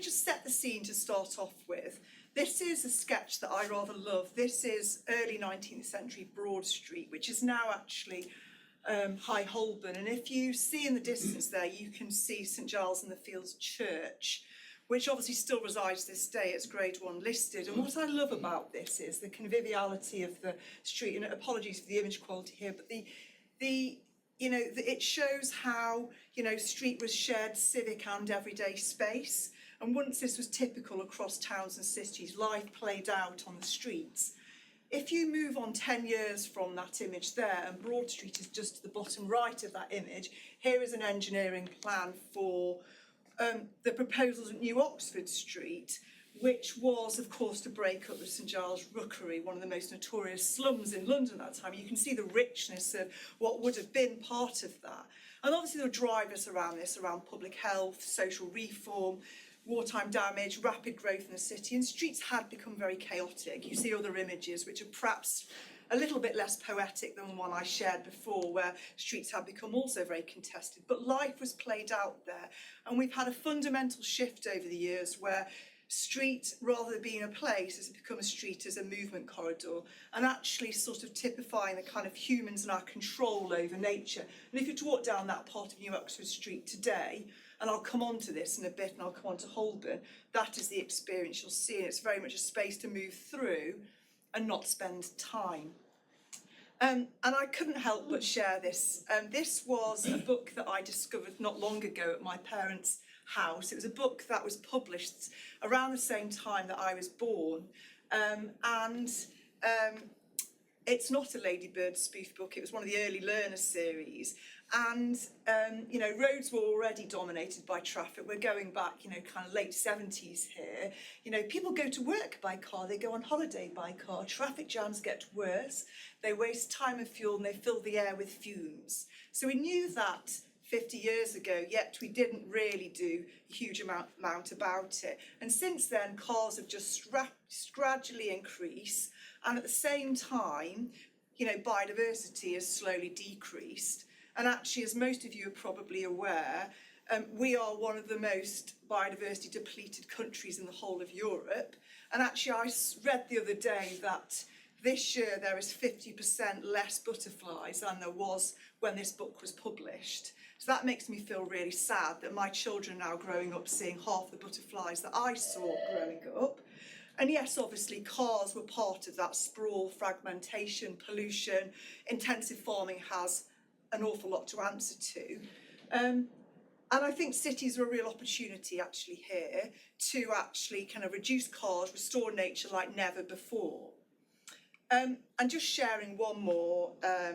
just set the scene to start off with. This is a sketch that I rather love. This is early 19th century Broad Street, which is now actually High Holborn. And if you see in the distance there, you can see St Giles in the Fields Church, which obviously still resides this day. It's Grade 1 listed. And what I love about this is the conviviality of the street. And apologies for the image quality here, but it shows how, street was shared civic and everyday space. And once this was typical across towns and cities, life played out on the streets. If you move on 10 years from that image there, and Broad Street is just to the bottom right of that image, here is an engineering plan for the proposals at New Oxford Street, which was, of course, to break up the St Giles Rookery, one of the most notorious slums in London at that time. You can see the richness of what would have been part of that. And obviously there were drivers around this, around public health, social reform, wartime damage, rapid growth in the city, and streets had become very chaotic. You see other images which are perhaps a little bit less poetic than the one I shared before, where streets had become also very contested, but life was played out there. And we've had a fundamental shift over the years where street, rather than being a place, has become a street as a movement corridor, and actually sort of typifying the kind of humans and our control over nature. And if you were to walk down that part of New Oxford Street today, and I'll come on to this in a bit, and I'll come on to Holborn, that is the experience you'll see. It's very much a space to move through and not spend time. And I couldn't help but share this. This was a book that I discovered not long ago at my parents' house. It was a book that was published around the same time that I was born. It's not a Ladybird spoof book. It was one of the early learner series. And, roads were already dominated by traffic. We're going back, kind of late 70s here. People go to work by car, they go on holiday by car. Traffic jams get worse. They waste time and fuel, and they fill the air with fumes. So we knew that 50 years ago, yet we didn't really do a huge amount about it. And since then, cars have just gradually increased. And at the same time, biodiversity has slowly decreased. And actually, as most of you are probably aware, we are one of the most biodiversity depleted countries in the whole of Europe. And actually, I read the other day that this year there is 50% less butterflies than there was when this book was published. So that makes me feel really sad that my children are now growing up seeing half the butterflies that I saw growing up. And yes, obviously, cars were part of that sprawl, fragmentation, pollution. Intensive farming has an awful lot to answer to. And I think cities are a real opportunity actually here to actually kind of reduce cars, restore nature like never before. And just sharing one more, a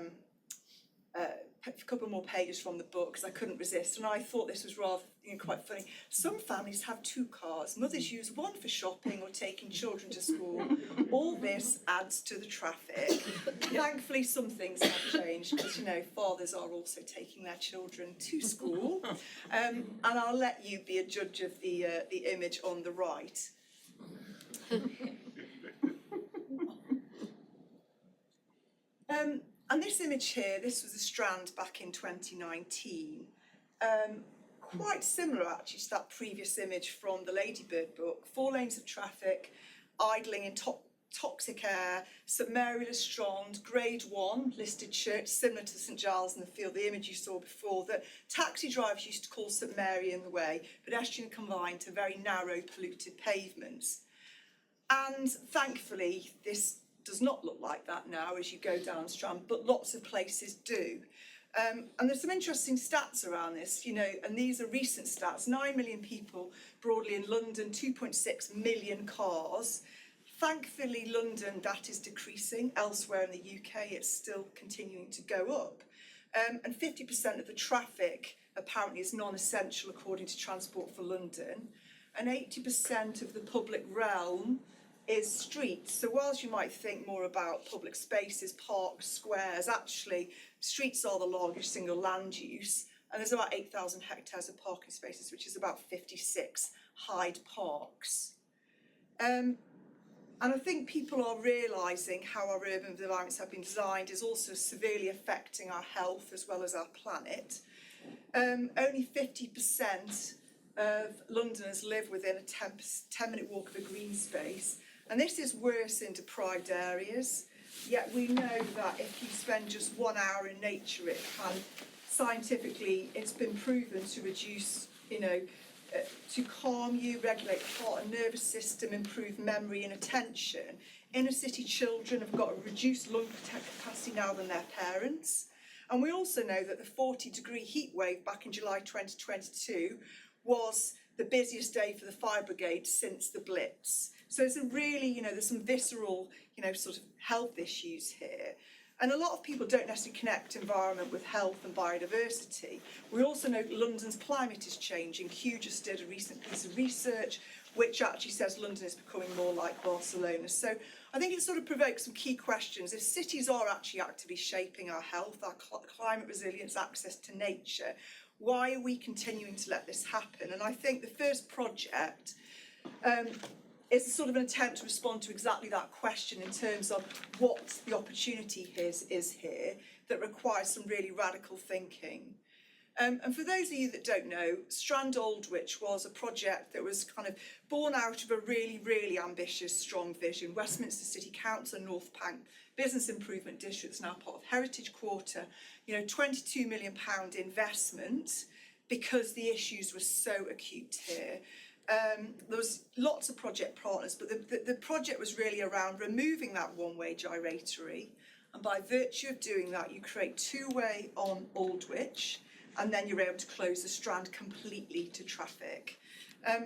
couple more pages from the book, because I couldn't resist, and I thought this was rather quite funny. Some families have 2 cars. Mothers use one for shopping or taking children to school. All this adds to the traffic. Thankfully, some things have changed, because fathers are also taking their children to school. And I'll let you be a judge of the image on the right. And this image here, this was the Strand back in 2019. Quite similar actually to that previous image from the Ladybird book. 4 lanes of traffic, idling in toxic air, St Mary le Strand, Grade 1 listed church, similar to St Giles in the Field, the image you saw before, that taxi drivers used to call St Mary in the way, pedestrian confined to very narrow, polluted pavements. And thankfully, this does not look like that now as you go down Strand, but lots of places do. And there's some interesting stats around this, and these are recent stats. 9 million people broadly in London, 2.6 million cars. Thankfully, London, that is decreasing. Elsewhere in the UK, it's still continuing to go up. And 50% of the traffic apparently is non-essential according to Transport for London. And 80% of the public realm is streets. So whilst you might think more about public spaces, parks, squares, actually streets are the largest single land use, and there's about 8,000 hectares of parking spaces, which is about 56 Hyde Parks. And I think people are realising how our urban environments have been designed is also severely affecting our health as well as our planet. Only 50% of Londoners live within a 10-minute walk of a green space, and this is worse in deprived areas. Yet we know that if you spend just 1 hour in nature, it can, scientifically, it's been proven to reduce, to calm you, regulate heart and nervous system, improve memory and attention. Inner city children have got a reduced lung capacity now than their parents. And we also know that the 40-degree heat wave back in July 2022 was the busiest day for the fire brigade since the Blitz. So it's a really, there's some visceral, sort of health issues here. And a lot of people don't necessarily connect environment with health and biodiversity. We also know London's climate is changing. Kew just did a recent piece of research which actually says London is becoming more like Barcelona. So I think it sort of provokes some key questions. If cities are actually actively shaping our health, our climate resilience, access to nature, why are we continuing to let this happen? And I think the first project is sort of an attempt to respond to exactly that question in terms of what the opportunity is here that requires some really radical thinking. And for those of you that don't know, Strand Aldwych was a project that was kind of born out of a really, really ambitious, strong vision. Westminster City Council and North Bank Business Improvement District is now part of Heritage Quarter, £22 million investment because the issues were so acute here. There was lots of project partners, but the project was really around removing that one-way gyratory, and by virtue of doing that you create two-way on Aldwych, and then you're able to close the Strand completely to traffic.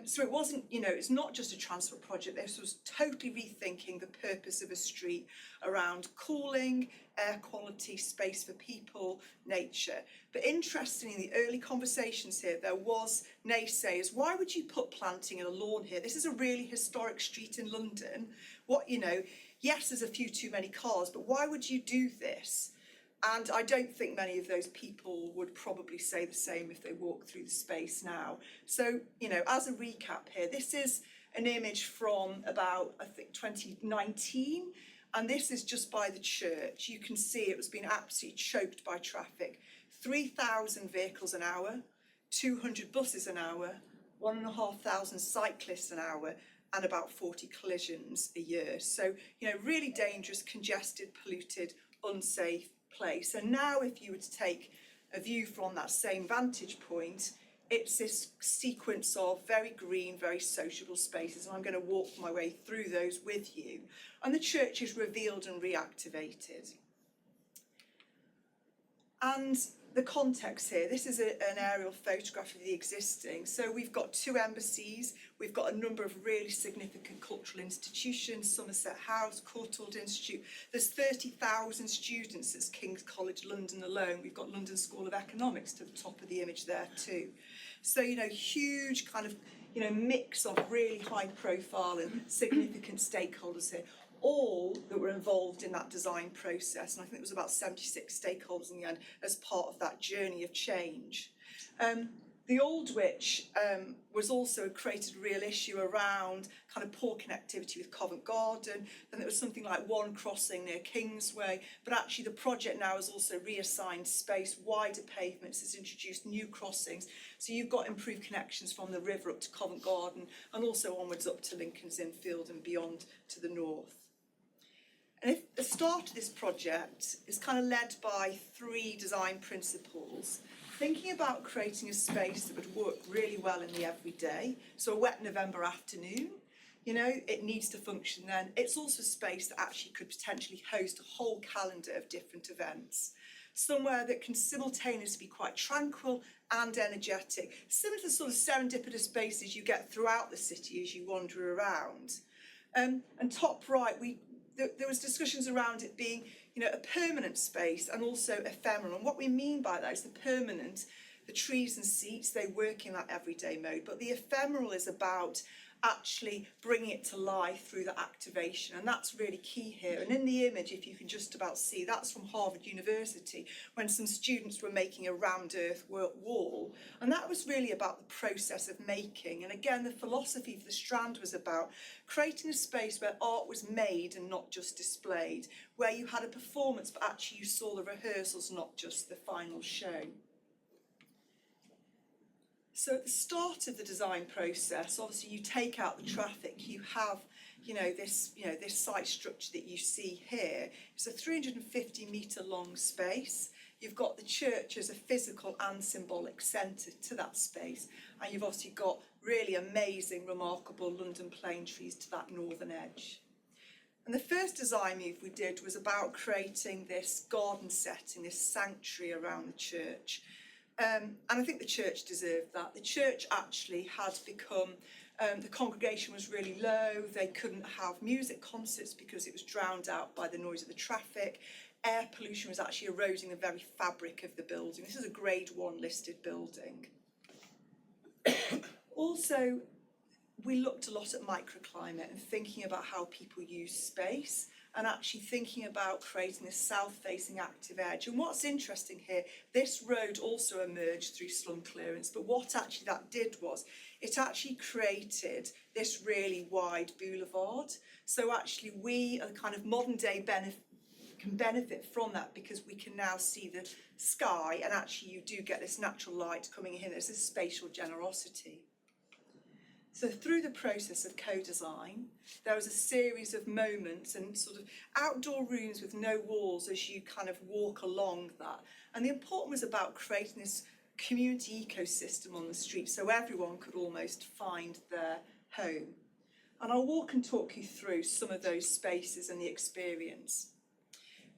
So it wasn't, it's not just a transport project. This was totally rethinking the purpose of a street around cooling, air quality, space for people, nature. But interestingly, in the early conversations here, there was naysayers. Why would you put planting in a lawn here? This is a really historic street in London. Yes, there's a few too many cars, but why would you do this? And I don't think many of those people would probably say the same if they walk through the space now. So, as a recap here, this is an image from about, I think, 2019. And this is just by the church. You can see it was being absolutely choked by traffic. 3,000 vehicles an hour, 200 buses an hour, 1,500 cyclists an hour, and about 40 collisions a year. So, really dangerous, congested, polluted, unsafe place. And now if you were to take a view from that same vantage point, it's this sequence of very green, very sociable spaces, and I'm going to walk my way through those with you. And the church is revealed and reactivated. And the context here, this is an aerial photograph of the existing. So we've got 2 embassies, we've got a number of really significant cultural institutions, Somerset House, Courtauld Institute. There's 30,000 students at King's College London alone. We've got London School of Economics to the top of the image there too. So, huge kind of, mix of really high profile and significant stakeholders here, all that were involved in that design process. And I think it was about 76 stakeholders in the end as part of that journey of change. The Aldwych was also created a real issue around kind of poor connectivity with Covent Garden, and there was something like one crossing near Kingsway, but actually the project now has also reassigned space, wider pavements, has introduced new crossings, so you've got improved connections from the river up to Covent Garden and also onwards up to Lincoln's Inn Field and beyond to the north. And if the start of this project is kind of led by 3 design principles, thinking about creating a space that would work really well in the everyday. So a wet November afternoon, it needs to function then. It's also a space that actually could potentially host a whole calendar of different events. Somewhere that can simultaneously be quite tranquil and energetic, similar to the sort of serendipitous spaces you get throughout the city as you wander around. And top right, there was discussions around it being, a permanent space and also ephemeral. And what we mean by that is the permanent, the trees and seats, they work in that everyday mode. But the ephemeral is about actually bringing it to life through the activation. And that's really key here. And in the image, if you can just about see, that's from Harvard University, when some students were making a round earth wall. And that was really about the process of making. And again, the philosophy for the Strand was about creating a space where art was made and not just displayed, where you had a performance, but actually you saw the rehearsals, not just the final show. So at the start of the design process, obviously you take out the traffic, you have, this site structure that you see here. It's a 350-metre long space. You've got the church as a physical and symbolic centre to that space, and you've obviously got really amazing, remarkable London plane trees to that northern edge. And the first design move we did was about creating this garden setting, this sanctuary around the church. And I think the church deserved that. The church actually had become, the congregation was really low, they couldn't have music concerts because it was drowned out by the noise of the traffic. Air pollution was actually eroding the very fabric of the building. This is a Grade 1 listed building. Also, we looked a lot at microclimate and thinking about how people use space and actually thinking about creating this south-facing active edge. And what's interesting here, this road also emerged through slum clearance, but what actually that did was, it actually created this really wide boulevard. So actually we, a kind of modern day can benefit from that because we can now see the sky, and actually you do get this natural light coming in. There's this spatial generosity. So through the process of co-design, there was a series of moments and sort of outdoor rooms with no walls as you kind of walk along that. And the important was about creating this community ecosystem on the street so everyone could almost find their home. And I'll walk and talk you through some of those spaces and the experience.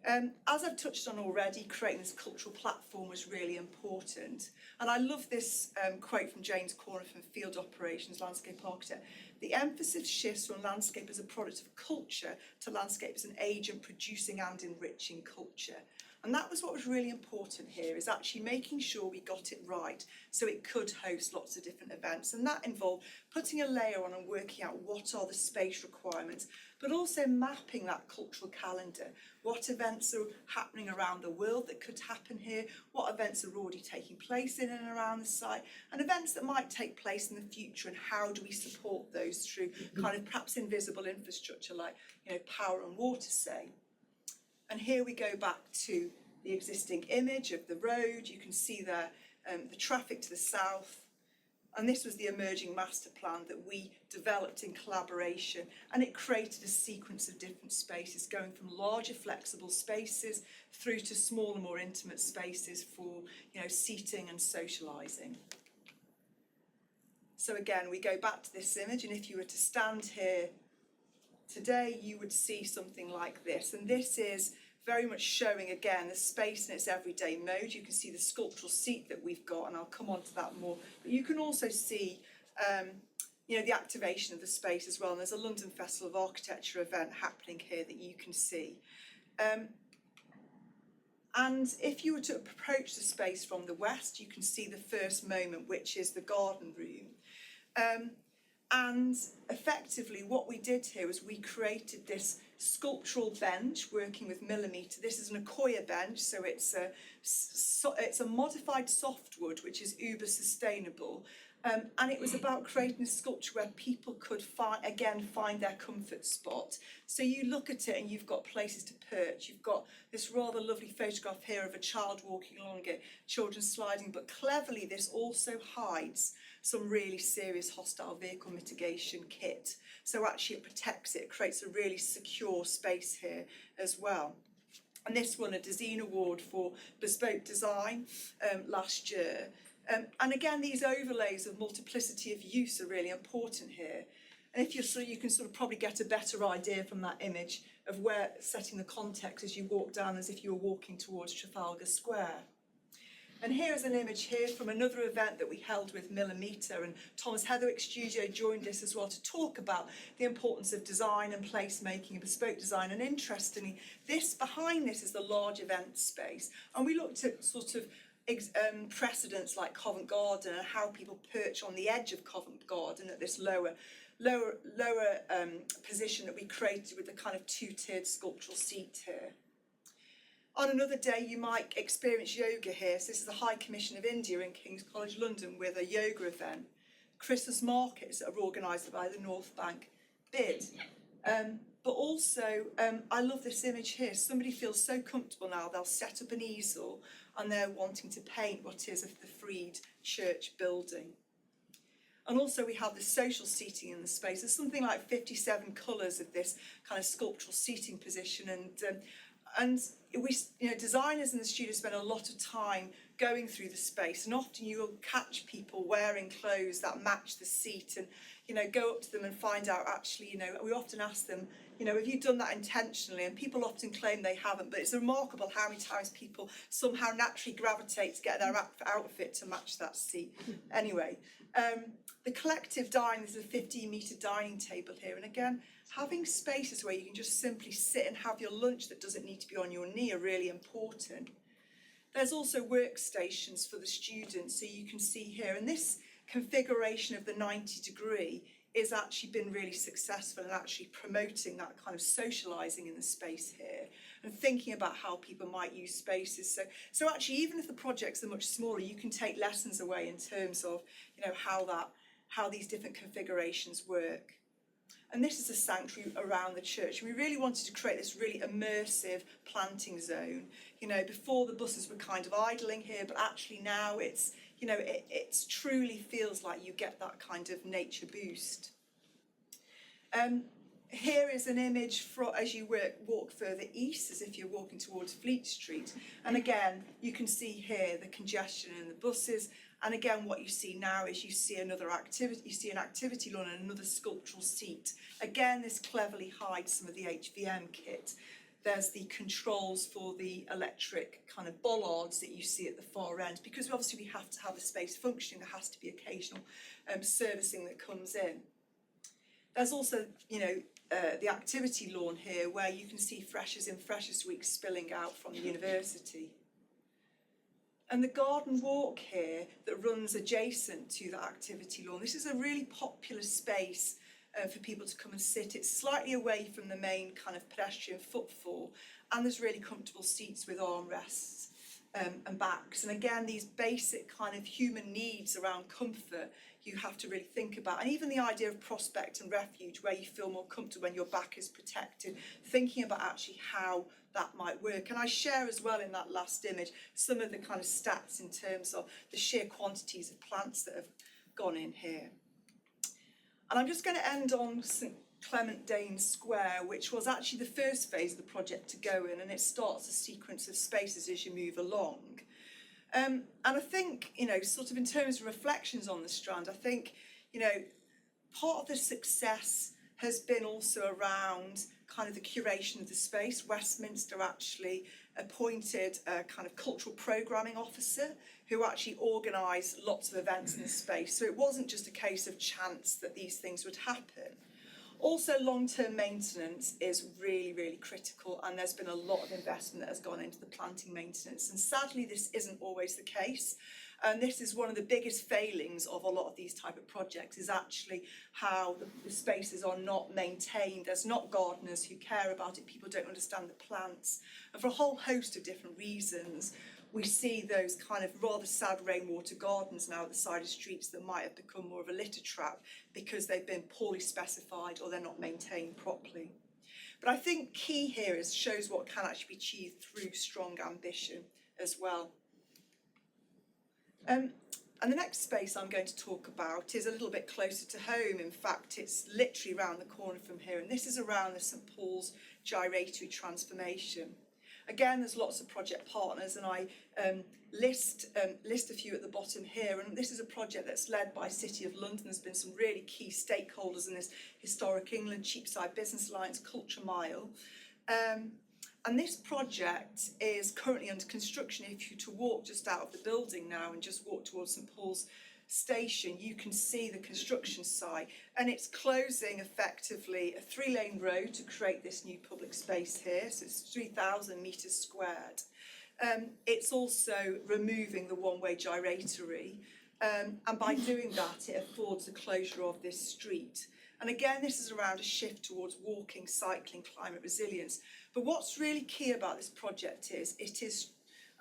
As I've touched on already, creating this cultural platform was really important. And I love this quote from James Corner from Field Operations, Landscape Architect. The emphasis shifts from landscape as a product of culture to landscape as an agent producing and enriching culture. And that was what was really important here, is actually making sure we got it right so it could host lots of different events. And that involved putting a layer on and working out what are the space requirements, but also mapping that cultural calendar. What events are happening around the world that could happen here? What events are already taking place in and around the site? And events that might take place in the future, and how do we support those through kind of perhaps invisible infrastructure like, power and water, say. And here we go back to the existing image of the road. You can see there the traffic to the south. And this was the emerging master plan that we developed in collaboration. And it created a sequence of different spaces, going from larger flexible spaces through to smaller, more intimate spaces for, seating and socialising. So again, we go back to this image, and if you were to stand here today, you would see something like this. And this is very much showing, again, the space in its everyday mode. You can see the sculptural seat that we've got, and I'll come on to that more. But you can also see, the activation of the space as well. And there's a London Festival of Architecture event happening here that you can see. And if you were to approach the space from the west, you can see the first moment, which is the garden room. And effectively what we did here was we created this sculptural bench working with millimetre. This is an Accoya bench, so it's a modified softwood which is uber sustainable. And it was about creating a sculpture where people could find their comfort spot. So you look at it and you've got places to perch. You've got this rather lovely photograph here of a child walking along it, children sliding, but cleverly this also hides some really serious hostile vehicle mitigation kit. So actually it protects it, creates a really secure space here as well. And this won a Design Award for Bespoke Design last year. And again, these overlays of multiplicity of use are really important here. And if you can sort of probably get a better idea from that image of where setting the context as you walk down, as if you were walking towards Trafalgar Square. And here is an image here from another event that we held with Millimetre, and Thomas Heatherwick's studio joined us as well to talk about the importance of design and placemaking and bespoke design. And interestingly, behind this is the large event space. And we looked at sort of precedents like Covent Garden and how people perch on the edge of Covent Garden at this lower position that we created with the kind of two-tiered sculptural seat here. On another day, you might experience yoga here. So this is the High Commission of India in King's College London with a yoga event. Christmas markets that are organised by the North Bank BID. But also, I love this image here. Somebody feels so comfortable now, they'll set up an easel and they're wanting to paint what is the freed church building. And also we have the social seating in the space. There's something like 57 colours of this kind of sculptural seating position, and we, designers and the studios spend a lot of time going through the space, and often you will catch people wearing clothes that match the seat, and go up to them and find out actually, we often ask them, have you done that intentionally? And people often claim they haven't, but it's remarkable how many times people somehow naturally gravitate to get their outfit to match that seat. Anyway, the collective dining, there's a 15-metre dining table here, and again, having spaces where you can just simply sit and have your lunch that doesn't need to be on your knee are really important. There's also workstations for the students, so you can see here, and this configuration of the 90-degree is actually been really successful in actually promoting that kind of socialising in the space here and thinking about how people might use spaces. So actually, even if the projects are much smaller, you can take lessons away in terms of how these different configurations work. And this is a sanctuary around the church. We really wanted to create this really immersive planting zone. Before the buses were kind of idling here, but actually now it's it truly feels like you get that kind of nature boost. Here is an image as you walk further east, as if you're walking towards Fleet Street. And again, you can see here the congestion in the buses. And again, what you see now is you see another activity. You see an activity lawn and another sculptural seat. Again, this cleverly hides some of the HVM kit. There's the controls for the electric kind of bollards that you see at the far end, because obviously we have to have the space functioning. There has to be occasional servicing that comes in. There's also, the activity lawn here where you can see Freshers in Freshers Week spilling out from the university. And the garden walk here that runs adjacent to that activity lawn. This is a really popular space for people to come and sit. It's slightly away from the main kind of pedestrian footfall, and there's really comfortable seats with armrests and backs. And again, these basic kind of human needs around comfort you have to really think about. And even the idea of prospect and refuge, where you feel more comfortable when your back is protected, thinking about actually how that might work. And I share as well in that last image some of the kind of stats in terms of the sheer quantities of plants that have gone in here. And I'm just going to end on St Clement Danes Square, which was actually the first phase of the project to go in, and it starts a sequence of spaces as you move along. And I think, sort of in terms of reflections on the Strand, I think, part of the success has been also around kind of the curation of the space. Westminster actually appointed a kind of cultural programming officer who actually organised lots of events in the space. So it wasn't just a case of chance that these things would happen. Also, long-term maintenance is really, really critical, and there's been a lot of investment that has gone into the planting maintenance. And sadly, this isn't always the case. And this is one of the biggest failings of a lot of these type of projects, is actually how the spaces are not maintained. There's not gardeners who care about it. People don't understand the plants. And for a whole host of different reasons, we see those kind of rather sad rainwater gardens now at the side of streets that might have become more of a litter trap because they've been poorly specified or they're not maintained properly. But I think key here shows what can actually be achieved through strong ambition as well. And the next space I'm going to talk about is a little bit closer to home. In fact, it's literally around the corner from here, and this is around the St Paul's Gyratory transformation. Again, there's lots of project partners, and I list a few at the bottom here. And this is a project that's led by City of London. There's been some really key stakeholders in this: Historic England, Cheapside Business Alliance, Culture Mile. And this project is currently under construction. If you were to walk just out of the building now and just walk towards St Paul's Station, you can see the construction site, and it's closing effectively a 3-lane road to create this new public space here. So it's 3,000 metres squared. It's also removing the one-way gyratory, and by doing that, it affords the closure of this street. And again, this is around a shift towards walking, cycling, climate resilience. But what's really key about this project is it is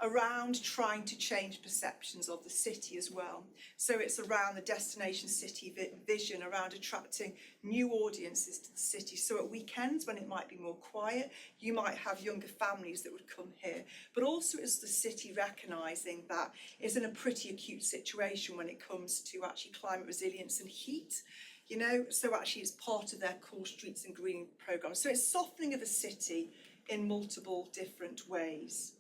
around trying to change perceptions of the city as well. So it's around the destination city vision, around attracting new audiences to the city. So at weekends, when it might be more quiet, you might have younger families that would come here. But also it's the city recognising that it's in a pretty acute situation when it comes to actually climate resilience and heat. You know, so actually it's part of their core streets and greening programme. So it's softening of the city in multiple different ways.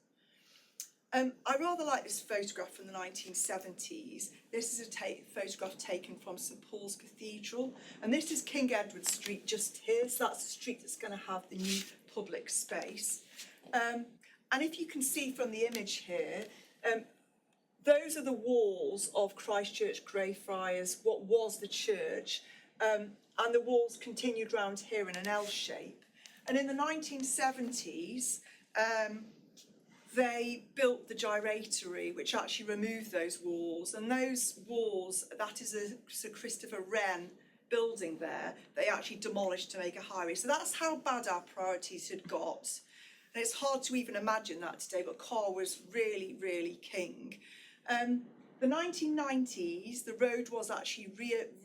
I rather like this photograph from the 1970s. This is a photograph taken from St Paul's Cathedral, and this is King Edward Street just here, so that's the street that's going to have the new public space. And if you can see from the image here, those are the walls of Christchurch Greyfriars, what was the church, and the walls continued round here in an L shape. And in the 1970s, they built the Gyratory, which actually removed those walls. And those walls, that is a Sir Christopher Wren building there, they actually demolished to make a highway. So that's how bad our priorities had got. And it's hard to even imagine that today, but Carr was really, really king. The 1990s, the road was actually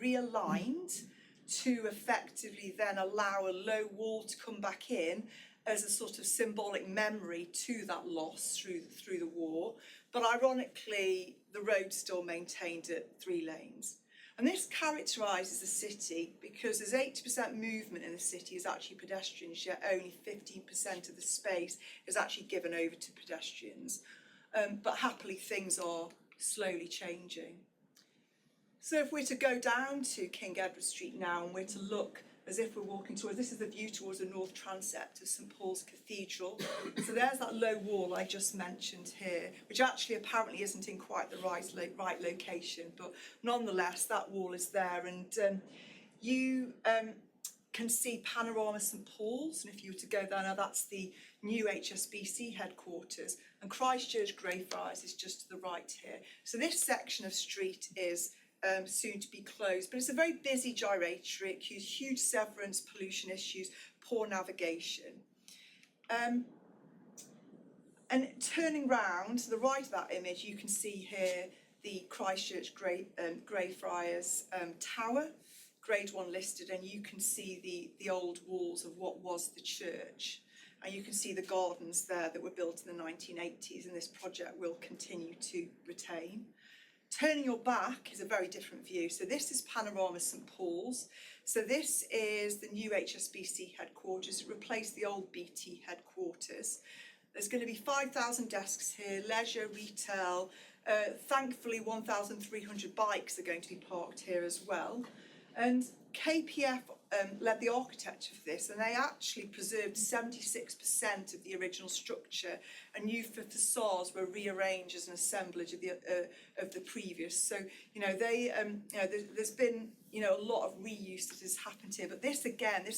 realigned to effectively then allow a low wall to come back in as a sort of symbolic memory to that loss through the war. But ironically, the road still maintained at 3 lanes. And this characterises the city because there's 80% movement in the city is actually pedestrians, yet only 15% of the space is actually given over to pedestrians. But happily, things are slowly changing. So if we're to go down to King Edward Street now and we're to look as if we're walking towards, this is the view towards the north transept of St Paul's Cathedral. So there's that low wall I just mentioned here, which actually apparently isn't in quite the right location, but nonetheless that wall is there, and you can see Panorama St Paul's, and if you were to go there now, that's the new HSBC headquarters, and Christchurch Greyfriars is just to the right here. So this section of street is soon to be closed, but it's a very busy Gyratory. It has huge severance, pollution issues, poor navigation. And turning round to the right of that image, you can see here the Christchurch Greyfriars Tower, Grade 1 listed, and you can see the old walls of what was the church. And you can see the gardens there that were built in the 1980s, and this project will continue to retain. Turning your back is a very different view. So this is Panorama St Paul's. So this is the new HSBC headquarters. It replaced the old BT headquarters. There's going to be 5,000 desks here, leisure, retail. Thankfully, 1,300 bikes are going to be parked here as well. And KPF led the architecture for this, and they actually preserved 76% of the original structure, and new facades were rearranged as an assemblage of the previous. So there's been a lot of reuse that has happened here, but this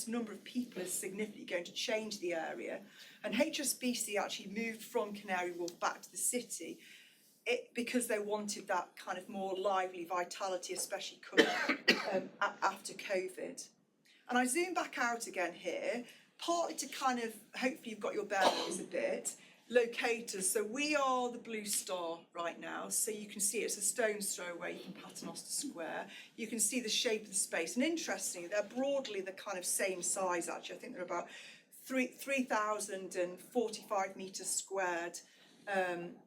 number of people is significantly going to change the area. And HSBC actually moved from Canary Wharf back to the city because they wanted that kind of more lively vitality, especially coming after COVID. And I zoom back out again here, partly to kind of, hopefully you've got your bearings a bit, locators. So we are the Blue Star right now. So you can see it's a stone's throw away from Paternoster Square. You can see the shape of the space. And interestingly, they're broadly the kind of same size, actually. I think they're about 3,045 metres squared.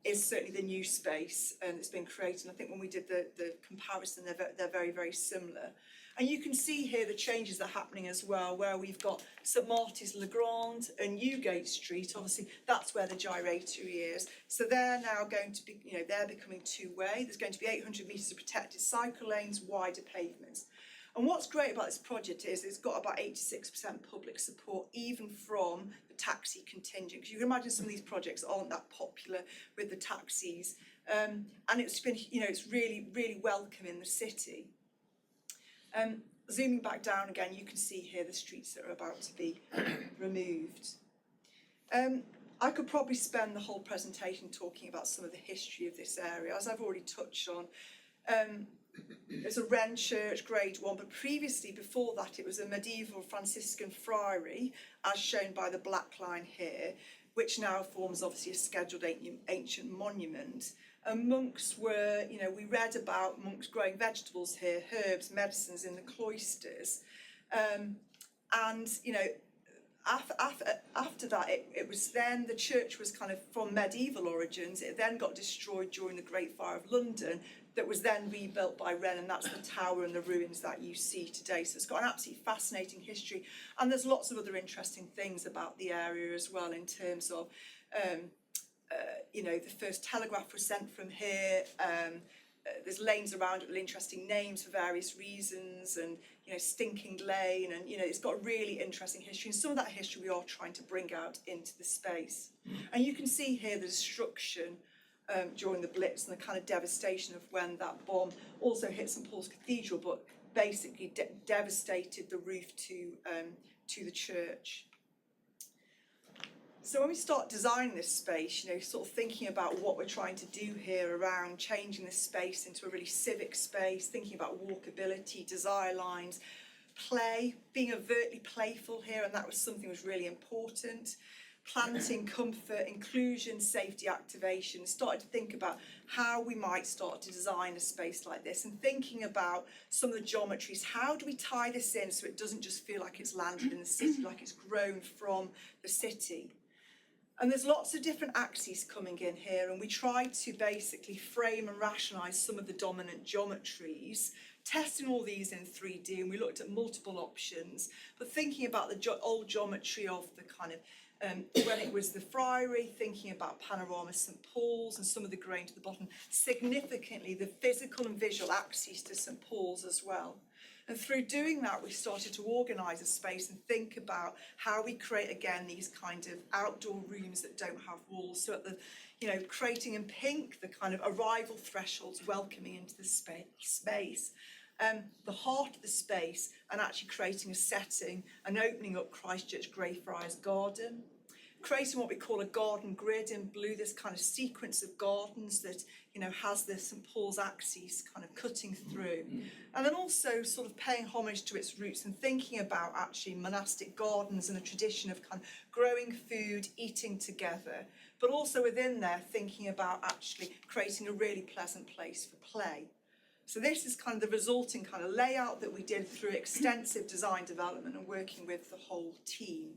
Is certainly the new space that's been created. And I think when we did the comparison, they're very, very similar. And you can see here the changes that are happening as well, where we've got St Martin's Le Grand and Newgate Street. Obviously, that's where the Gyratory is. So they're now going to be, they're becoming two-way. There's going to be 800 metres of protected cycle lanes, wider pavements. And what's great about this project is it's got about 86% public support, even from the taxi contingent. Because you can imagine some of these projects aren't that popular with the taxis. And it's been, it's really, really welcome in the city. Zooming back down again, you can see here the streets that are about to be removed. I could probably spend the whole presentation talking about some of the history of this area, as I've already touched on. It's a Wren church, Grade 1, but previously, before that, it was a medieval Franciscan friary, as shown by the black line here. which now forms obviously a scheduled ancient monument. And monks were, you know, we read about monks growing vegetables here, herbs, medicines in the cloisters. And, you know, after that, it was then the church was kind of from medieval origins. It then got destroyed during the Great Fire of London, that was then rebuilt by Wren, and that's the tower and the ruins that you see today. So it's got an absolutely fascinating history, and there's lots of other interesting things about the area as well, in terms of, you know, the first telegraph was sent from here. There's lanes around it with interesting names for various reasons, and, you know, Stinking Lane, and, you know, it's got a really interesting history, and some of that history we are trying to bring out into the space. And you can see here the destruction during the Blitz and the kind of devastation of when that bomb also hit St Paul's Cathedral, but basically devastated the roof to the church. So when we start designing this space, you know, sort of thinking about what we're trying to do here around changing this space into a really civic space, thinking about walkability, desire lines, play, being overtly playful here, and that was something that was really important. Planting, comfort, inclusion, safety, activation, started to think about how we might start to design a space like this, and thinking about some of the geometries. How do we tie this in so it doesn't just feel like it's landed in the city, like it's grown from the city? And there's lots of different axes coming in here, and we tried to basically frame and rationalise some of the dominant geometries, testing all these in 3D, and we looked at multiple options, but thinking about the old geometry of the kind of when it was the Friary, thinking about panorama St Paul's and some of the grain to the bottom, significantly the physical and visual axes to St Paul's as well. And through doing that, we started to organise a space and think about how we create, again, these kind of outdoor rooms that don't have walls. So at the, you know, creating in pink the kind of arrival thresholds, welcoming into the space. The heart of the space, and actually creating a setting and opening up Christchurch Greyfriars Garden, creating what we call a garden grid in blue, this kind of sequence of gardens that, you know, has the St Paul's axis kind of cutting through. And then also sort of paying homage to its roots and thinking about actually monastic gardens and the tradition of kind of growing food, eating together, but also within there thinking about actually creating a really pleasant place for play. So this is kind of the resulting kind of layout that we did through extensive design development and working with the whole team.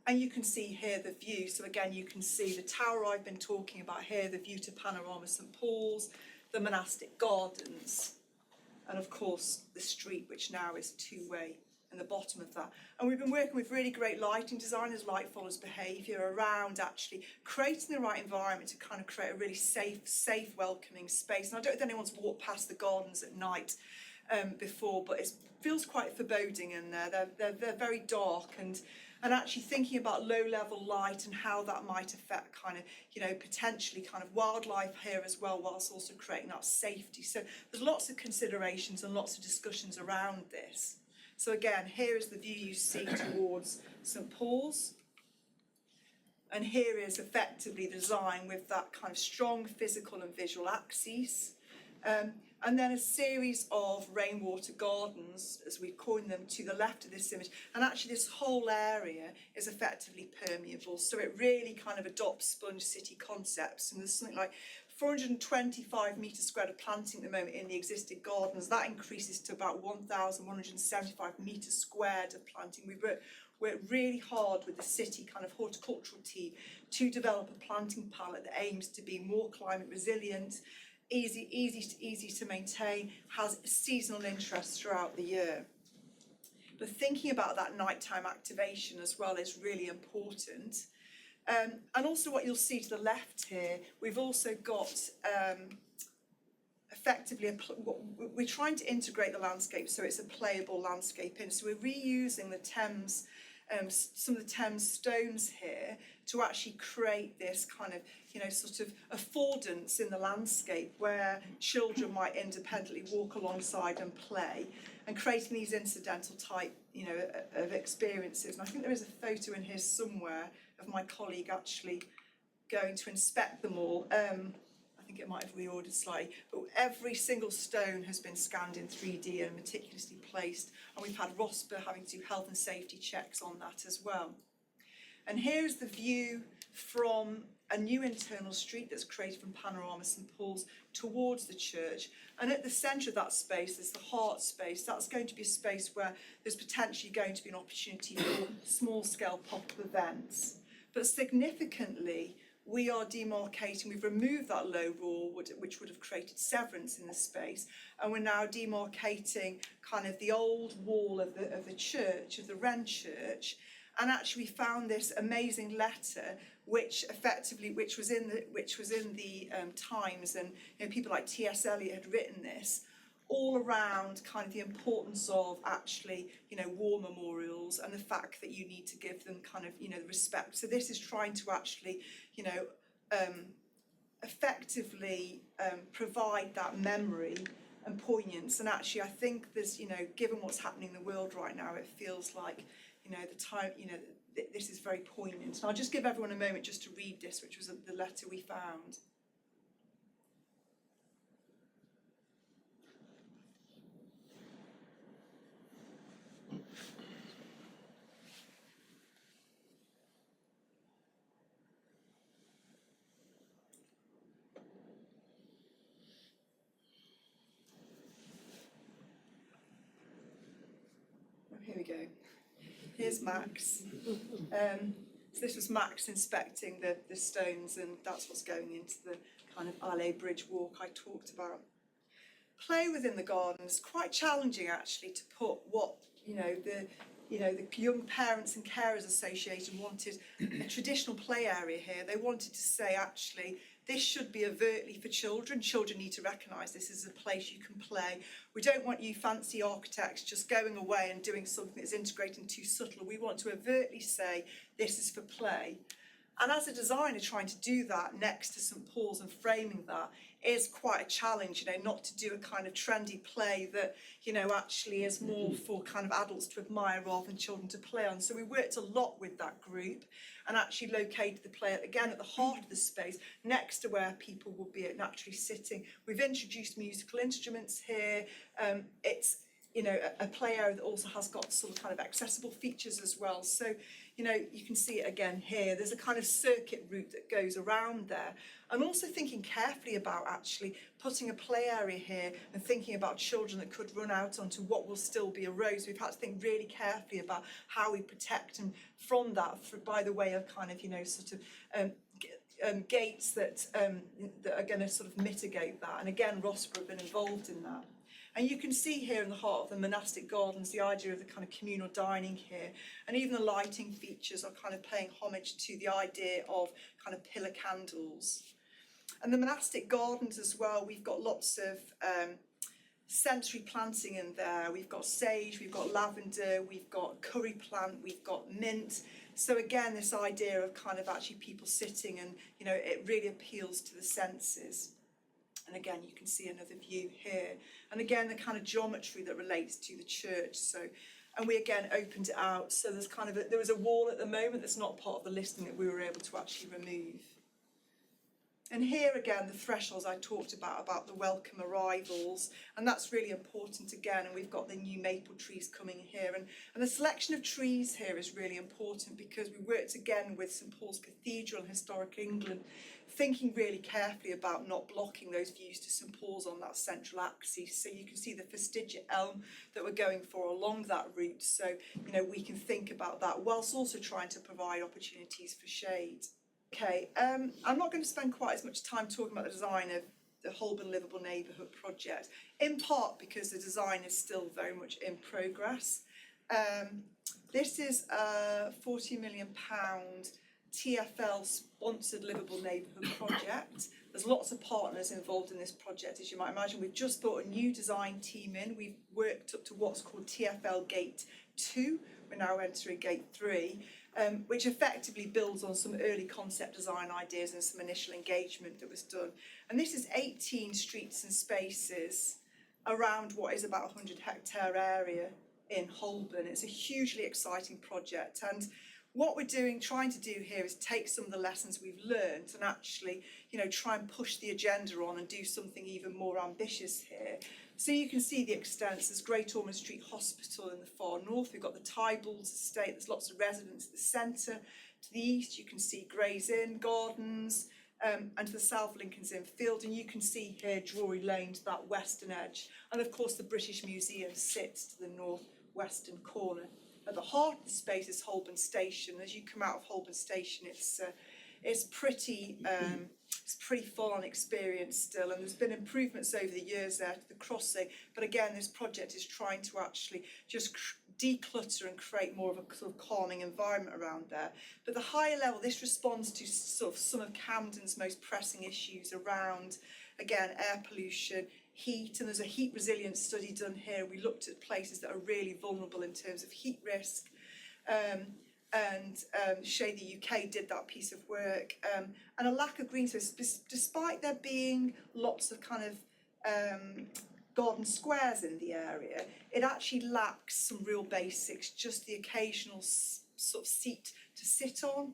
And you can see here the view. So again, you can see the tower I've been talking about here, the view to panorama St Paul's, the monastic gardens, and of course the street, which now is two-way in the bottom of that. And we've been working with really great lighting designers, light follows behaviour, around actually creating the right environment to kind of create a really safe, welcoming space. And I don't know if anyone's walked past the gardens at night before, but it feels quite foreboding in there. They're very dark, and actually thinking about low-level light and how that might affect kind of, you know, potentially kind of wildlife here as well, whilst also creating that safety. So there's lots of considerations and lots of discussions around this. So again, here is the view you see towards St Paul's. And here is effectively the design with that kind of strong physical and visual axes. And then a series of rainwater gardens, as we coin them, to the left of this image. And actually this whole area is effectively permeable. So it really kind of adopts sponge city concepts. And there's something like 425 metres squared of planting at the moment in the existing gardens. That increases to about 1,175 metres squared of planting. We've worked really hard with the city kind of horticultural team to develop a planting palette that aims to be more climate resilient, easy to maintain, has seasonal interest throughout the year. But thinking about that nighttime activation as well is really important. And also what you'll see to the left here, we've also got effectively, we're trying to integrate the landscape so it's a playable landscape in. So we're reusing the Thames, some of the Thames stones here to actually create this kind of, you know, sort of affordance in the landscape where children might independently walk alongside and play, and creating these incidental type, you know, of experiences. And I think there is a photo in here somewhere of my colleague actually going to inspect them all. I think it might have reordered slightly, but every single stone has been scanned in 3D and meticulously placed, and we've had ROSPA having to do health and safety checks on that as well. And here's the view from a new internal street that's created from Panorama St Paul's towards the church. And at the centre of that space, there's the heart space. That's going to be a space where there's potentially going to be an opportunity for small-scale pop-up events. But significantly, we are demarcating, we've removed that low wall, which would have created severance in the space, and we're now demarcating kind of the old wall of the church, of the Wren Church. And actually we found this amazing letter which was in the Times, and people like T.S. Eliot had written this, all around kind of the importance of actually war memorials and the fact that you need to give them kind of the respect. So this is trying to actually effectively provide that memory and poignance. And actually I think there's given what's happening in the world right now, it feels like the time this is very poignant. And I'll just give everyone a moment just to read this, which was the letter we found. Here we go. Here's Max. So this was Max inspecting the stones, and that's what's going into the kind of Allée Bridge walk I talked about. Play within the garden is quite challenging actually to put what the young parents and carers association wanted a traditional play area here. They wanted to say actually this should be overtly for children. Children need to recognise this is a place you can play. We don't want you fancy architects just going away and doing something that's integrated and too subtle. We want to overtly say this is for play. And as a designer, trying to do that next to St Paul's and framing that is quite a challenge, not to do a kind of trendy play that, actually is more for kind of adults to admire rather than children to play on. So we worked a lot with that group and actually located the play, again, at the heart of the space, next to where people would be naturally sitting. We've introduced musical instruments here. It's a play area that also has got sort of kind of accessible features as well. So, you can see it again here. There's a kind of circuit route that goes around there. I'm also thinking carefully about actually putting a play area here and thinking about children that could run out onto what will still be a road. So we've had to think really carefully about how we protect them from that by the way of kind of, gates that are going to sort of mitigate that. And again, Rossborough have been involved in that. And you can see here in the heart of the monastic gardens the idea of the kind of communal dining here, and even the lighting features are kind of paying homage to the idea of kind of pillar candles. And the monastic gardens as well, we've got lots of sensory planting in there. We've got sage, we've got lavender, we've got curry plant, we've got mint. So again, this idea of kind of actually people sitting and, it really appeals to the senses. And again, you can see another view here. And again, the kind of geometry that relates to the church. So, and we again opened it out. So there's kind of there was a wall at the moment that's not part of the listing that we were able to actually remove. And here again, the thresholds I talked about the welcome arrivals, and that's really important again. And we've got the new maple trees coming here, and the selection of trees here is really important because we worked again with St Paul's Cathedral and Historic England, thinking really carefully about not blocking those views to St Paul's on that central axis. So you can see the fastigiate elm that we're going for along that route. So we can think about that whilst also trying to provide opportunities for shade. Okay, I'm not going to spend quite as much time talking about the design of the Holborn Liveable Neighbourhood project, in part because the design is still very much in progress. This is a £40 million TfL sponsored Liveable Neighbourhood project. There's lots of partners involved in this project, as you might imagine. We've just brought a new design team in. We've worked up to what's called TfL Gate 2. We're now entering Gate 3. Which effectively builds on some early concept design ideas and some initial engagement that was done. And this is 18 streets and spaces around what is about a 100-hectare area in Holborn. It's a hugely exciting project, and what we're trying to do here is take some of the lessons we've learned and actually, try and push the agenda on and do something even more ambitious here. So you can see the extents. There's Great Ormond Street Hospital in the far north. We've got the Tybals estate. There's lots of residents at the centre. To the east, you can see Gray's Inn Gardens, and to the south, Lincoln's Inn Field, and you can see here Drury Lane to that western edge. And of course, the British Museum sits to the north-western corner. At the heart of the space is Holborn Station. As you come out of Holborn Station, it's pretty full-on experience still, and there's been improvements over the years there to the crossing. But again, this project is trying to actually just declutter and create more of a sort of calming environment around there. But the higher level, this responds to sort of some of Camden's most pressing issues around, again, air pollution, heat, and there's a heat resilience study done here. We looked at places that are really vulnerable in terms of heat risk, and Shade the UK did that piece of work, and a lack of green space, despite there being lots of kind of garden squares in the area, it actually lacks some real basics, just the occasional sort of seat to sit on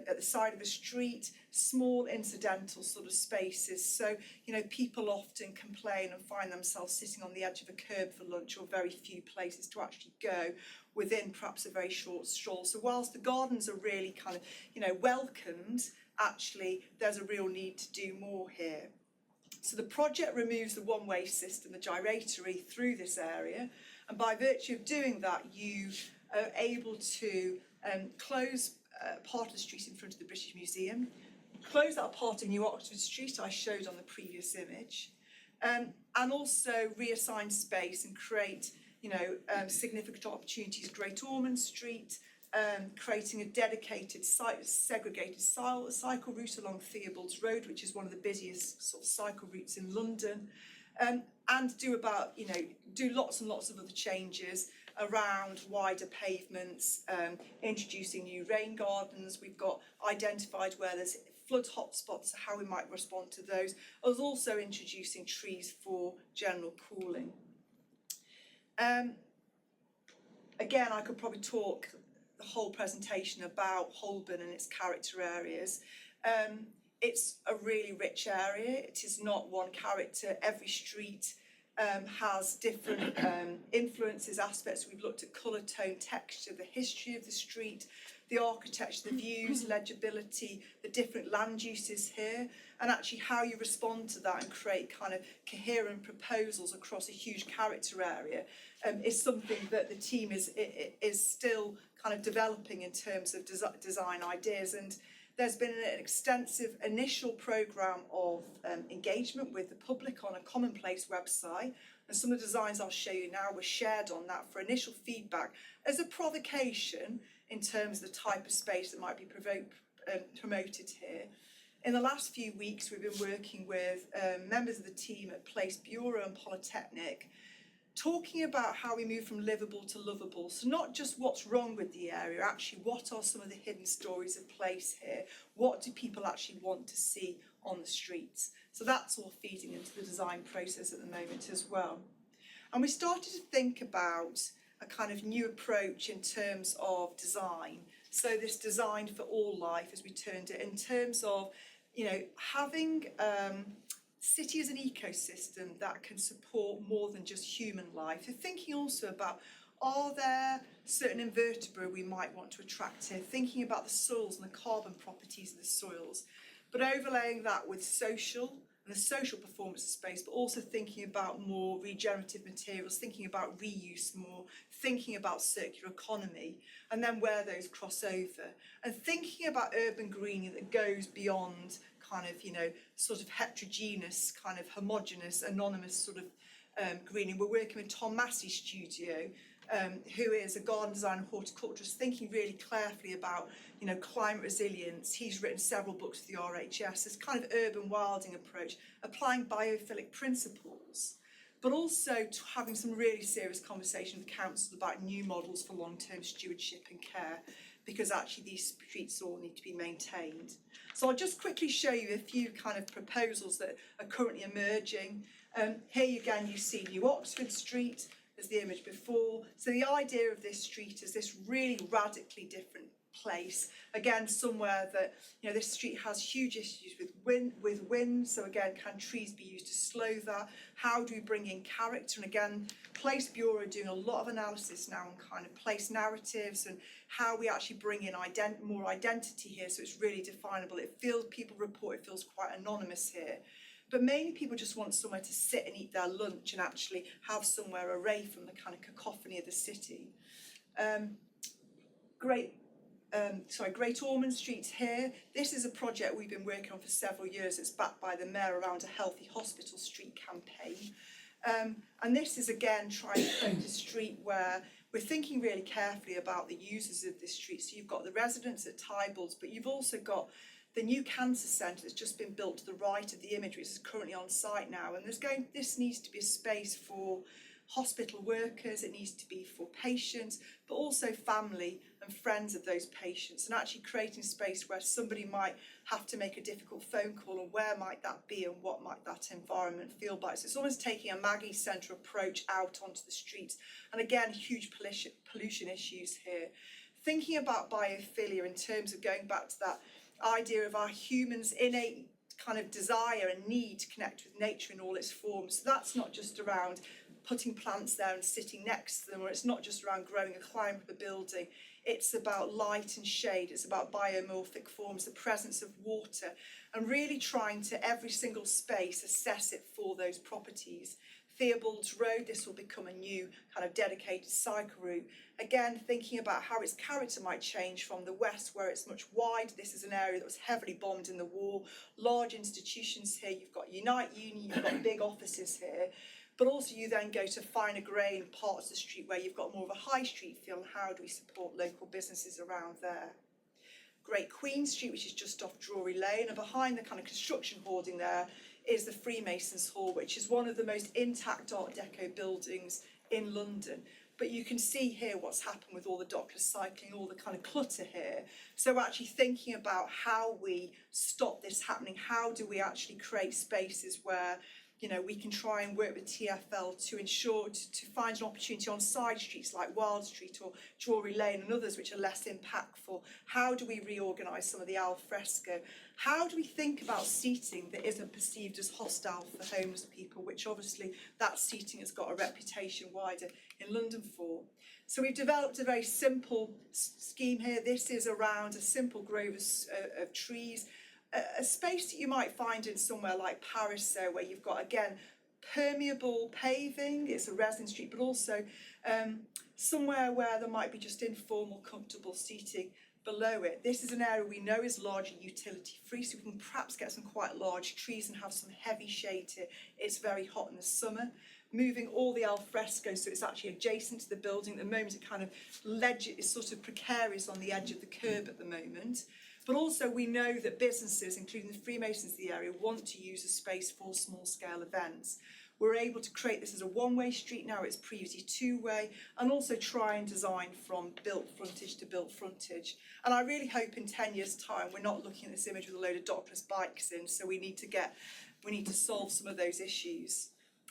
at the side of a street, small incidental sort of spaces. So, you know, people often complain and find themselves sitting on the edge of a curb for lunch, or very few places to actually go within perhaps a very short stroll. So whilst the gardens are really kind of, you know, welcomed, actually there's a real need to do more here. So the project removes the one-way system, the gyratory, through this area, and by virtue of doing that, you are able to close part of the street in front of the British Museum, close that part of New Oxford Street I showed on the previous image, and also reassign space and create, you know, significant opportunities. Great Ormond Street, creating a dedicated segregated cycle route along Theobald's Road, which is one of the busiest sort of cycle routes in London, and do lots and lots of other changes around wider pavements, introducing new rain gardens. We've got identified where there's flood hotspots, how we might respond to those, as also introducing trees for general cooling. Again, I could probably talk the whole presentation about Holborn and its character areas. It's a really rich area. It is not one character. Every street has different influences, aspects. We've looked at colour, tone, texture, the history of the street, the architecture, the views, legibility, the different land uses here, and actually how you respond to that and create kind of coherent proposals across a huge character area is something that the team is still kind of developing in terms of design ideas. And there's been an extensive initial programme of engagement with the public on a Commonplace website, and some of the designs I'll show you now were shared on that for initial feedback as a provocation in terms of the type of space that might be promoted here. In the last few weeks, we've been working with members of the team at Place Bureau and Polytechnic, talking about how we move from livable to lovable. So not just what's wrong with the area, actually what are some of the hidden stories of place here? What do people actually want to see on the streets? So that's all feeding into the design process at the moment as well. And we started to think about a kind of new approach in terms of design. So this design for all life, as we termed it, in terms of, you know, having city as an ecosystem that can support more than just human life. So thinking also about, are there certain invertebrate we might want to attract here? Thinking about the soils and the carbon properties of the soils, but overlaying that with social and the social performance of space, but also thinking about more regenerative materials, thinking about reuse more, thinking about circular economy, and then where those cross over, and thinking about urban greening that goes beyond kind of, you know, sort of heterogeneous, kind of homogenous, anonymous sort of greening. We're working with Tom Massey's studio, who is a garden designer and horticulturist, thinking really carefully about, you know, climate resilience. He's written several books for the RHS, this kind of urban wilding approach, applying biophilic principles, but also having some really serious conversation with the council about new models for long-term stewardship and care, because actually these streets all need to be maintained. So I'll just quickly show you a few kind of proposals that are currently emerging. Here again you see New Oxford Street, as the image before. So the idea of this street is this really radically different place. Again, somewhere that, you know, this street has huge issues with wind, so again, can trees be used to slow that? How do we bring in character? And again, Place Bureau are doing a lot of analysis now on kind of place narratives and how we actually bring in more identity here, so it's really definable. People report it feels quite anonymous here. But mainly people just want somewhere to sit and eat their lunch and actually have somewhere away from the kind of cacophony of the city. Great Ormond Street's here. This is a project we've been working on for several years. It's backed by the Mayor around a Healthy Hospital Street campaign. And this is again trying to create a street where we're thinking really carefully about the users of this street. So you've got the residents at Tybals, but you've also got the new cancer centre that's just been built to the right of the image, which is currently on site now. And this needs to be a space for hospital workers, it needs to be for patients, but also family and friends of those patients, and actually creating space where somebody might have to make a difficult phone call, and where might that be and what might that environment feel like. So it's almost taking a Maggie Centre approach out onto the streets, and again, huge pollution issues here. Thinking about biophilia in terms of going back to that idea of our humans' innate kind of desire and need to connect with nature in all its forms. So that's not just around putting plants there and sitting next to them, or it's not just around growing a climb up a building. It's about light and shade, it's about biomorphic forms, the presence of water, and really trying to every single space assess it for those properties. Theobald's Road, this will become a new kind of dedicated cycle route. Again, thinking about how its character might change from the west, where it's much wider. This is an area that was heavily bombed in the war. Large institutions here, you've got Unite Uni, you've got big offices here. But also you then go to finer grain parts of the street where you've got more of a high street feel, and how do we support local businesses around there. Great Queen Street, which is just off Drury Lane, and behind the kind of construction hoarding there is the Freemasons Hall, which is one of the most intact Art Deco buildings in London. But you can see here what's happened with all the dockless cycling, all the kind of clutter here. So actually thinking about how we stop this happening, how do we actually create spaces where we can try and work with TfL to ensure to find an opportunity on side streets like Wild Street or Drury Lane and others which are less impactful. How do we reorganise some of the al fresco? How do we think about seating that isn't perceived as hostile for homeless people, which obviously that seating has got a reputation wider in London for? So we've developed a very simple scheme here. This is around a simple grove of trees, a space that you might find in somewhere like Paris, so where you've got, again, permeable paving, it's a resin street, but also somewhere where there might be just informal, comfortable seating below it. This is an area we know is largely utility free, so we can perhaps get some quite large trees and have some heavy shade here. It's very hot in the summer. Moving all the al fresco, so it's actually adjacent to the building. At the moment, it kind of is sort of precarious on the edge of the curb at the moment. But also we know that businesses, including the Freemasons of the area, want to use a space for small-scale events. We're able to create this as a one-way street now, it's previously two-way, and also try and design from built frontage to built frontage. And I really hope in 10 years' time we're not looking at this image with a load of dockless bikes in, so we need to solve some of those issues.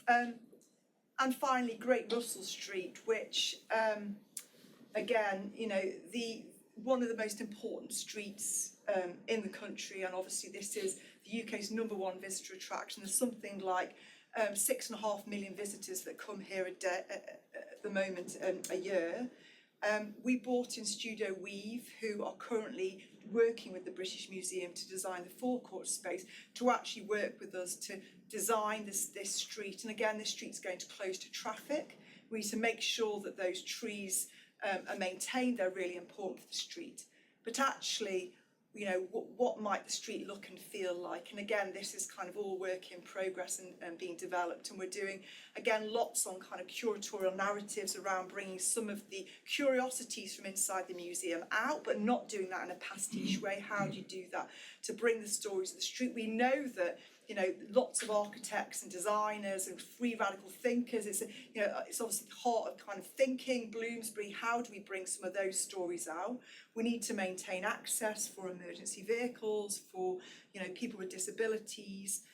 And finally, Great Russell Street, which, again, one of the most important streets in the country, and obviously this is the UK's #1 visitor attraction. There's something like 6.5 million visitors that come here at the moment a year. We brought in Studio Weave, who are currently working with the British Museum to design the forecourt space, to actually work with us to design this street. And again, this street's going to close to traffic. We need to make sure that those trees are maintained. They're really important for the street. But actually, what might the street look and feel like? And again, this is kind of all work in progress and being developed. And we're doing, again, lots on kind of curatorial narratives around bringing some of the curiosities from inside the museum out, but not doing that in a pastiche way. How do you do that? To bring the stories of the street. We know that lots of architects and designers and free radical thinkers. It's obviously the heart of kind of thinking. Bloomsbury. How do we bring some of those stories out? We need to maintain access for emergency vehicles, for people with disabilities.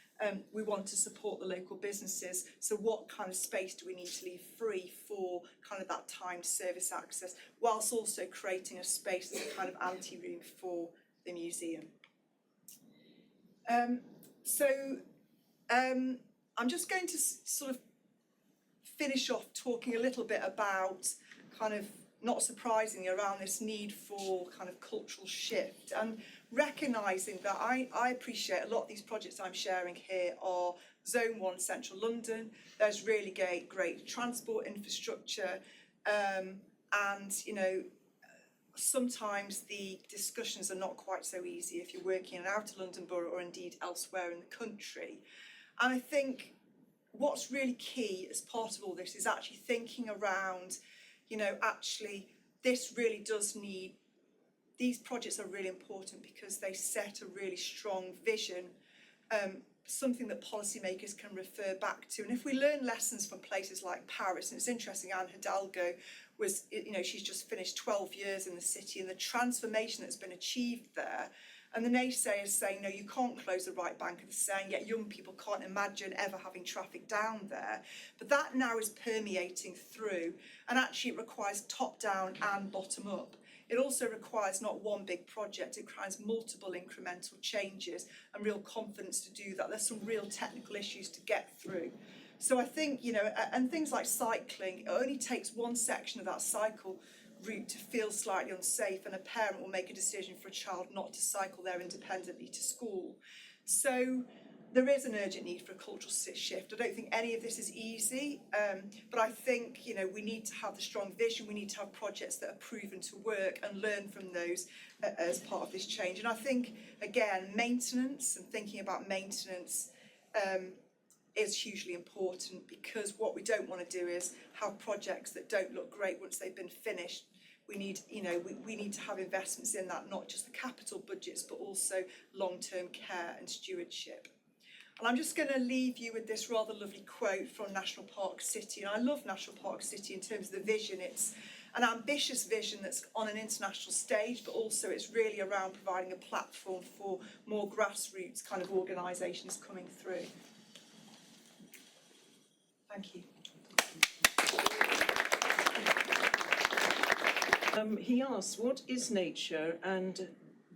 We want to support the local businesses. So what kind of space do we need to leave free for kind of that timed service access, whilst also creating a space that's a kind of anti-room for the museum? I'm just going to sort of finish off talking a little bit about kind of, not surprisingly, around this need for kind of cultural shift, and recognising that I appreciate a lot of these projects I'm sharing here are Zone 1 Central London. There's really great transport infrastructure, and you know, sometimes the discussions are not quite so easy if you're working in an outer London borough or indeed elsewhere in the country. And I think what's really key as part of all this is actually thinking around, you know, actually this really does need, these projects are really important because they set a really strong vision, something that policymakers can refer back to. And if we learn lessons from places like Paris, and it's interesting, Anne Hidalgo was, you know, she's just finished 12 years in the city, and the transformation that's been achieved there. And the naysayers saying, no, you can't close the right bank of the Seine, yet young people can't imagine ever having traffic down there. But that now is permeating through, and actually it requires top down and bottom up. It also requires not one big project, it requires multiple incremental changes and real confidence to do that. There's some real technical issues to get through. So I think, you know, and things like cycling, it only takes one section of that cycle route to feel slightly unsafe, and a parent will make a decision for a child not to cycle there independently to school. So there is an urgent need for a cultural shift. I don't think any of this is easy, but I think, you know, we need to have the strong vision, we need to have projects that are proven to work and learn from those as part of this change. And I think, again, maintenance and thinking about maintenance is hugely important, because what we don't want to do is have projects that don't look great once they've been finished. We need, you know, we need to have investments in that, not just the capital budgets, but also long-term care and stewardship. And I'm just going to leave you with this rather lovely quote from National Park City. And I love National Park City in terms of the vision. It's an ambitious vision that's on an international stage, but also it's really around providing a platform for more grassroots kind of organisations coming through. Thank you. He asks, what is nature and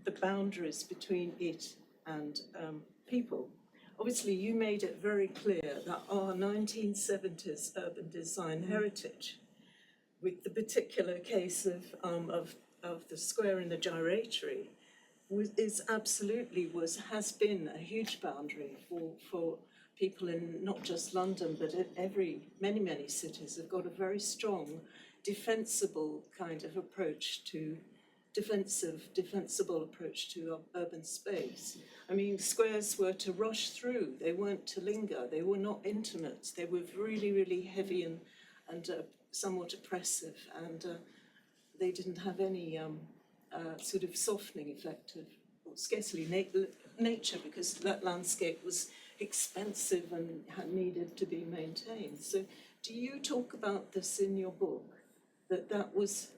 the boundaries between it and people? Obviously, you made it very clear that our 1970s urban design heritage, with the particular case of the square in the Gyratory, has been a huge boundary for people in not just London, but many cities have got a very strong, defensible kind of approach to defensible approach to urban space. I mean, squares were to rush through, they weren't to linger, they were not intimate, they were really heavy and somewhat oppressive, and they didn't have any sort of softening effect of, or scarcely nature, because that landscape was expensive and needed to be maintained. So do you talk about this in your book, that was,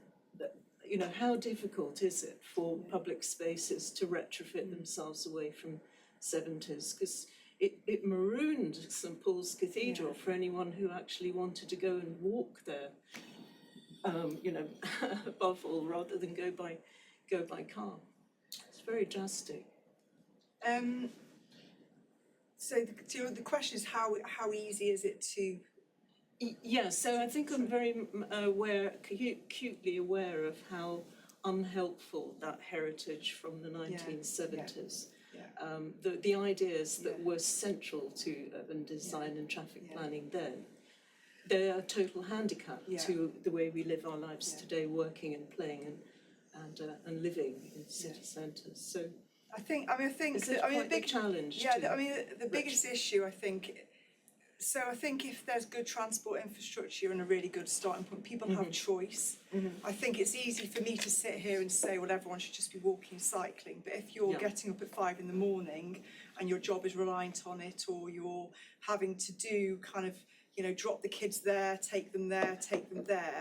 you know, how difficult is it for public spaces to retrofit themselves away from 70s? Because it marooned St Paul's Cathedral for anyone who actually wanted to go and walk there, you know, above all, rather than go by car. It's very drastic. So the question is how easy is it to? Yeah, so I think I'm very acutely aware of how unhelpful that heritage from the 1970s, the ideas that were central to urban design and traffic planning then, they are a total handicap to the way we live our lives today, working and playing and living in city centres. So I think it's a big challenge. Yeah, I mean the biggest issue, I think. So I think if there's good transport infrastructure and a really good starting point, people have choice. I think it's easy for me to sit here and say, well, everyone should just be walking and cycling. But if you're getting up at 5 a.m. and your job is reliant on it, or you're having to do kind of, you know, drop the kids there, take them there,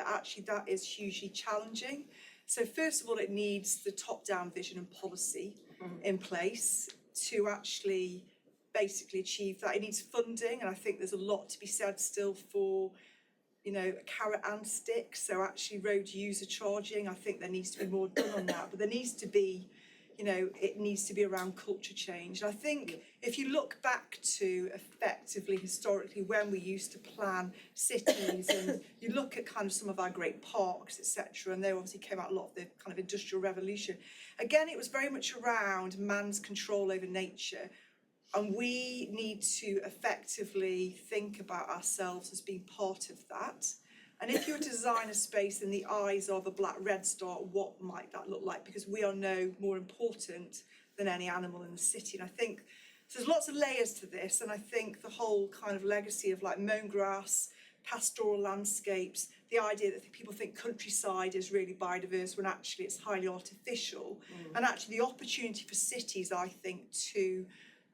actually that is hugely challenging. So first of all, it needs the top-down vision and policy in place to actually basically achieve that. It needs funding, and I think there's a lot to be said still for, you know, a carrot and stick. So actually road user charging, I think there needs to be more done on that, but there needs to be, it needs to be around culture change. And I think if you look back to effectively historically when we used to plan cities and you look at kind of some of our great parks, etc., and they obviously came out a lot of the kind of industrial revolution. Again, it was very much around man's control over nature. And we need to effectively think about ourselves as being part of that. And if you were to design a space in the eyes of a black red star, what might that look like? Because we are no more important than any animal in the city. And I think so there's lots of layers to this. And I think the whole kind of legacy of like mown grass, pastoral landscapes, the idea that people think countryside is really biodiverse when actually it's highly artificial. And actually the opportunity for cities, I think, to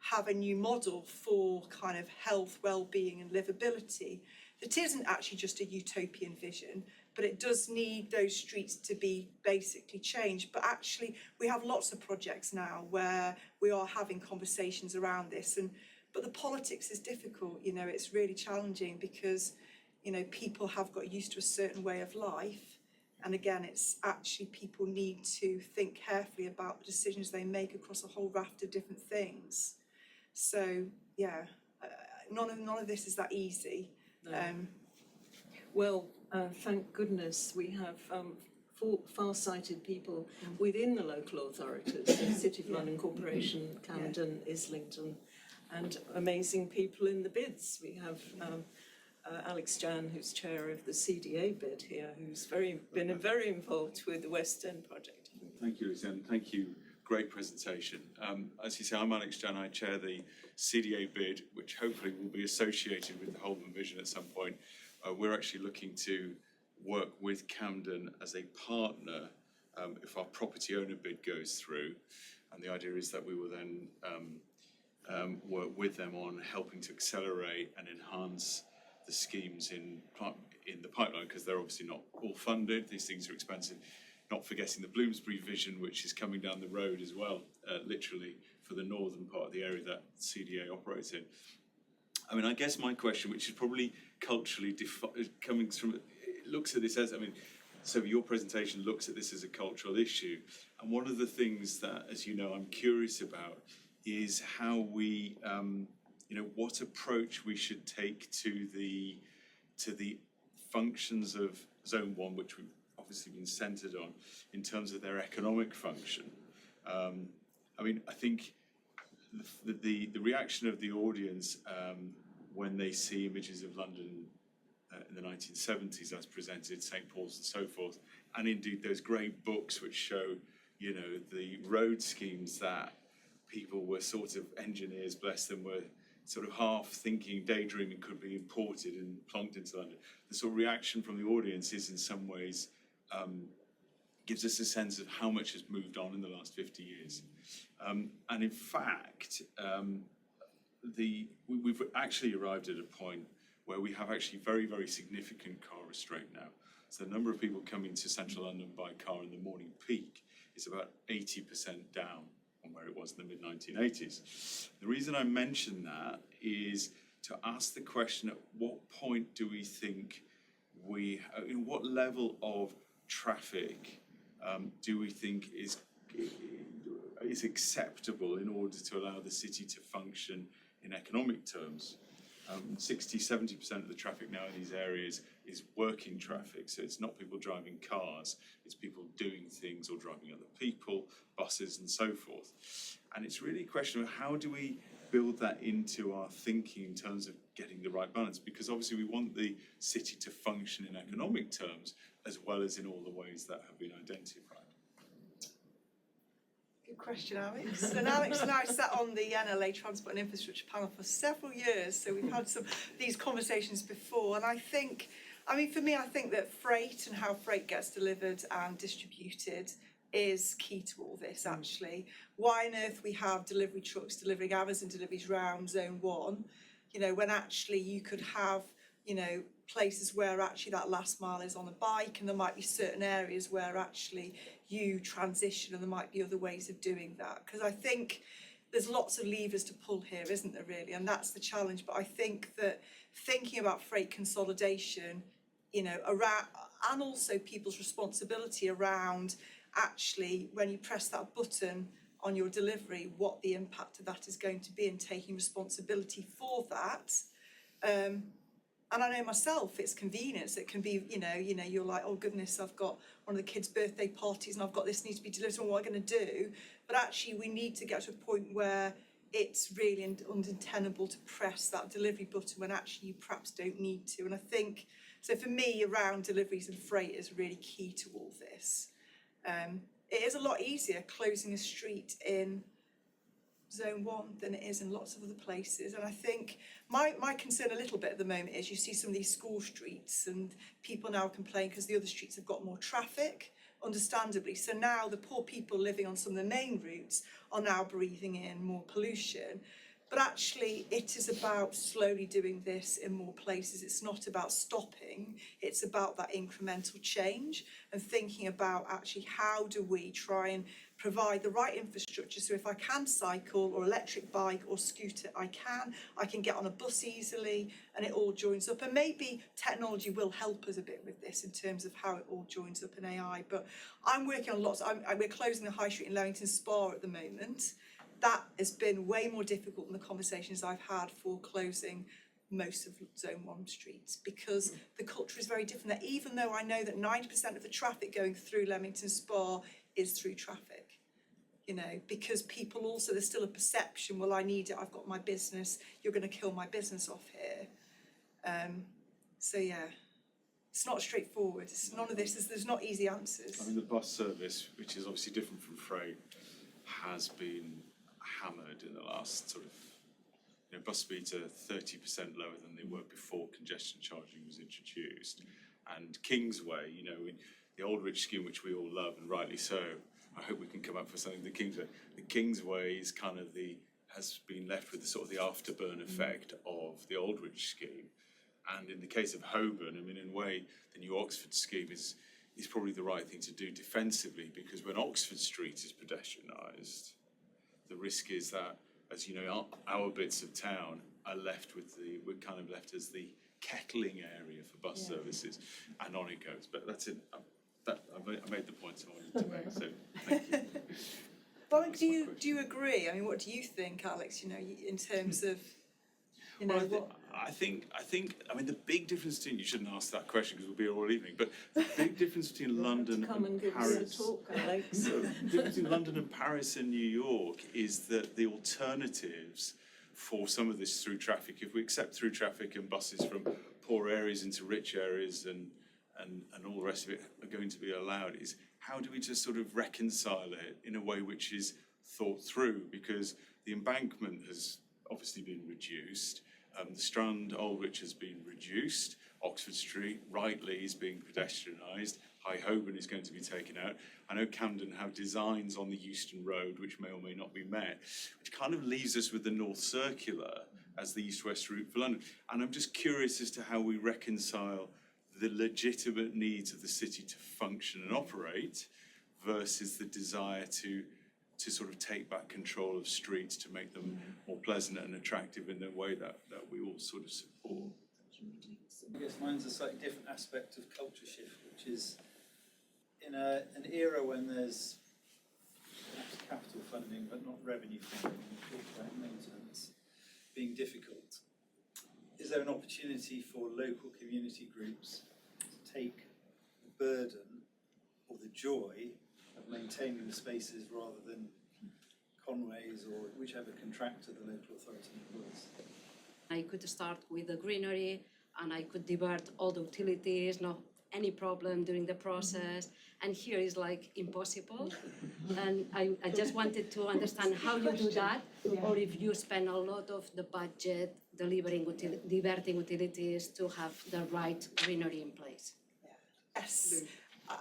have a new model for kind of health, well-being and livability that isn't actually just a utopian vision, but it does need those streets to be basically changed. But actually we have lots of projects now where we are having conversations around this, but the politics is difficult. It's really challenging because people have got used to a certain way of life, and again it's actually people need to think carefully about the decisions they make across a whole raft of different things. So yeah, none of this is that easy. No. Thank goodness we have far-sighted people within the local authorities, the City of London Corporation, Camden, Islington, and amazing people in the bids. We have Alex Jan, who's chair of the CDA bid here, who's been very involved with the West End project. Thank you, Lizanne. Thank you. Great presentation. As you say, I'm Alex Jan. I chair the CDA bid, which hopefully will be associated with the Holborn vision at some point. We're actually looking to work with Camden as a partner if our property owner bid goes through. And the idea is that we will then work with them on helping to accelerate and enhance the schemes in the pipeline, because they're obviously not all funded. These things are expensive. Not forgetting the Bloomsbury vision, which is coming down the road as well, literally for the northern part of the area that CDA operates in. I mean, I guess my question, which is probably culturally coming from, it looks at this as, so your presentation looks at this as a cultural issue. And one of the things that, as you know, I'm curious about is how we, what approach we should take to the functions of Zone 1, which we've obviously been centred on in terms of their economic function. I think the reaction of the audience when they see images of London in the 1970s as presented, St. Paul's and so forth, and indeed those great books which show, the road schemes that people were sort of engineers, bless them, were sort of half thinking, daydreaming could be imported and plonked into London. The sort of reaction from the audience is in some ways gives us a sense of how much has moved on in the last 50 years. And in fact, we've actually arrived at a point where we have actually very, very significant car restraint now. So the number of people coming to central London by car in the morning peak is about 80% down on where it was in the mid-1980s. The reason I mention that is to ask the question, at what point do we think in what level of traffic do we think is acceptable in order to allow the city to function in economic terms? 60-70% of the traffic now in these areas is working traffic, so it's not people driving cars, it's people doing things or driving other people, buses and so forth. And it's really a question of how do we build that into our thinking in terms of getting the right balance, because obviously we want the city to function in economic terms as well as in all the ways that have been identified. Good question, Alex. And Alex and I sat on the NLA Transport and Infrastructure panel for several years, so we've had these conversations before. And I think, for me, I think that freight and how freight gets delivered and distributed is key to all this, actually. Why on earth we have delivery trucks delivering Amazon deliveries around Zone 1, when actually you could have, places where actually that last mile is on a bike, and there might be certain areas where actually you transition and there might be other ways of doing that. Because I think there's lots of levers to pull here, isn't there, really? And that's the challenge. But I think that thinking about freight consolidation, around, and also people's responsibility around actually when you press that button on your delivery what the impact of that is going to be and taking responsibility for that. And I know myself, it's convenience. It can be, you're like, oh goodness, I've got one of the kids' birthday parties and I've got this needs to be delivered, and what am I going to do? But actually we need to get to a point where it's really untenable to press that delivery button when actually you perhaps don't need to. And I think, so for me, around deliveries and freight is really key to all this. It is a lot easier closing a street in Zone 1 than it is in lots of other places. And I think my concern a little bit at the moment is you see some of these school streets and people now complain because the other streets have got more traffic, understandably. So now the poor people living on some of the main routes are now breathing in more pollution. But actually it is about slowly doing this in more places. It's not about stopping, it's about that incremental change and thinking about actually how do we try and provide the right infrastructure, so if I can cycle or electric bike or scooter, I can get on a bus easily and it all joins up. And maybe technology will help us a bit with this in terms of how it all joins up in AI, but I'm working on lots. We're closing the high street in Leamington Spa at the moment. That has been way more difficult than the conversations I've had for closing most of Zone 1 streets, because the culture is very different there, even though I know that 90% of the traffic going through Leamington Spa is through traffic. Because people also, there's still a perception, well, I need it, I've got my business, you're going to kill my business off here. So yeah, it's not straightforward. It's none of this, there's not easy answers. I mean, the bus service, which is obviously different from freight, has been hammered in the last sort of, bus speeds are 30% lower than they were before congestion charging was introduced. And Kingsway, the Aldwych scheme, which we all love, and rightly so, I hope we can come up with something. The Kingsway is kind of has been left with the sort of the afterburn effect of the Aldwych scheme. And in the case of Holborn, I mean, in a way, the new Oxford scheme is probably the right thing to do defensively, because when Oxford Street is pedestrianised, the risk is that, as you know, our bits of town are left with we're kind of left as the kettling area for bus services, and on it goes. But that's it. I made the points I wanted to make. So, thank you. But do you agree? I mean, what do you think, Alex? In terms of, I think. I mean, the big difference between, you shouldn't ask that question because we'll be here all evening. But the big difference between London and Paris. Talk, Alex. The difference between London and Paris and New York is that the alternatives for some of this through traffic, if we accept through traffic and buses from poor areas into rich areas and all the rest of it are going to be allowed, is how do we just sort of reconcile it in a way which is thought through? Because the embankment has obviously been reduced, the Strand Aldwych has been reduced, Oxford Street rightly is being pedestrianised, High Holborn is going to be taken out. I know Camden have designs on the Euston Road which may or may not be met, which kind of leaves us with the North Circular as the east-west route for London. And I'm just curious as to how we reconcile the legitimate needs of the city to function and operate versus the desire to sort of take back control of streets, to make them more pleasant and attractive in a way that we all sort of support. I guess mine's a slightly different aspect of culture shift, which is in an era when there's perhaps capital funding but not revenue funding, we talk about maintenance being difficult. Is there an opportunity for local community groups to take the burden or the joy of maintaining the spaces rather than Conway's or whichever contractor the local authority employs? I could start with the greenery and I could divert all the utilities, no any problem during the process. And here is like impossible. And I just wanted to understand how you do that, or if you spend a lot of the budget diverting utilities to have the right greenery in place. Yes,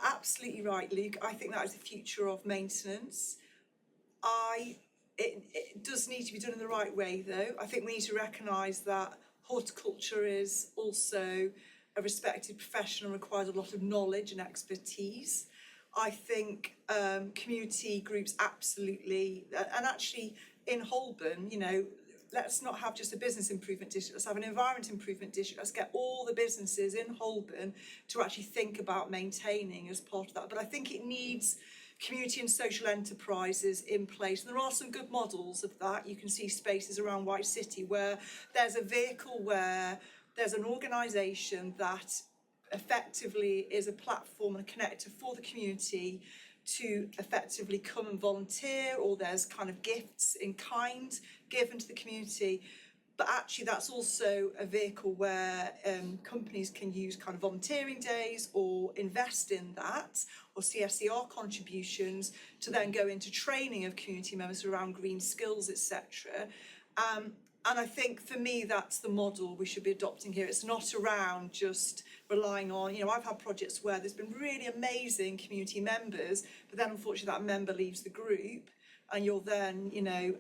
absolutely right, Luke. I think that is the future of maintenance. It does need to be done in the right way, though. I think we need to recognise that horticulture is also a respected profession and requires a lot of knowledge and expertise. I think community groups absolutely, and actually in Holborn, let's not have just a business improvement district, let's have an environment improvement district. Let's get all the businesses in Holborn to actually think about maintaining as part of that. But I think it needs community and social enterprises in place. And there are some good models of that. You can see spaces around White City where there's a vehicle where there's an organisation that effectively is a platform and a connector for the community to effectively come and volunteer, or there's kind of gifts in kind given to the community. But actually that's also a vehicle where companies can use kind of volunteering days or invest in that, or CSER contributions to then go into training of community members around green skills, etc. And I think for me, that's the model we should be adopting here. It's not around just relying on, I've had projects where there's been really amazing community members, but then unfortunately that member leaves the group and you're then,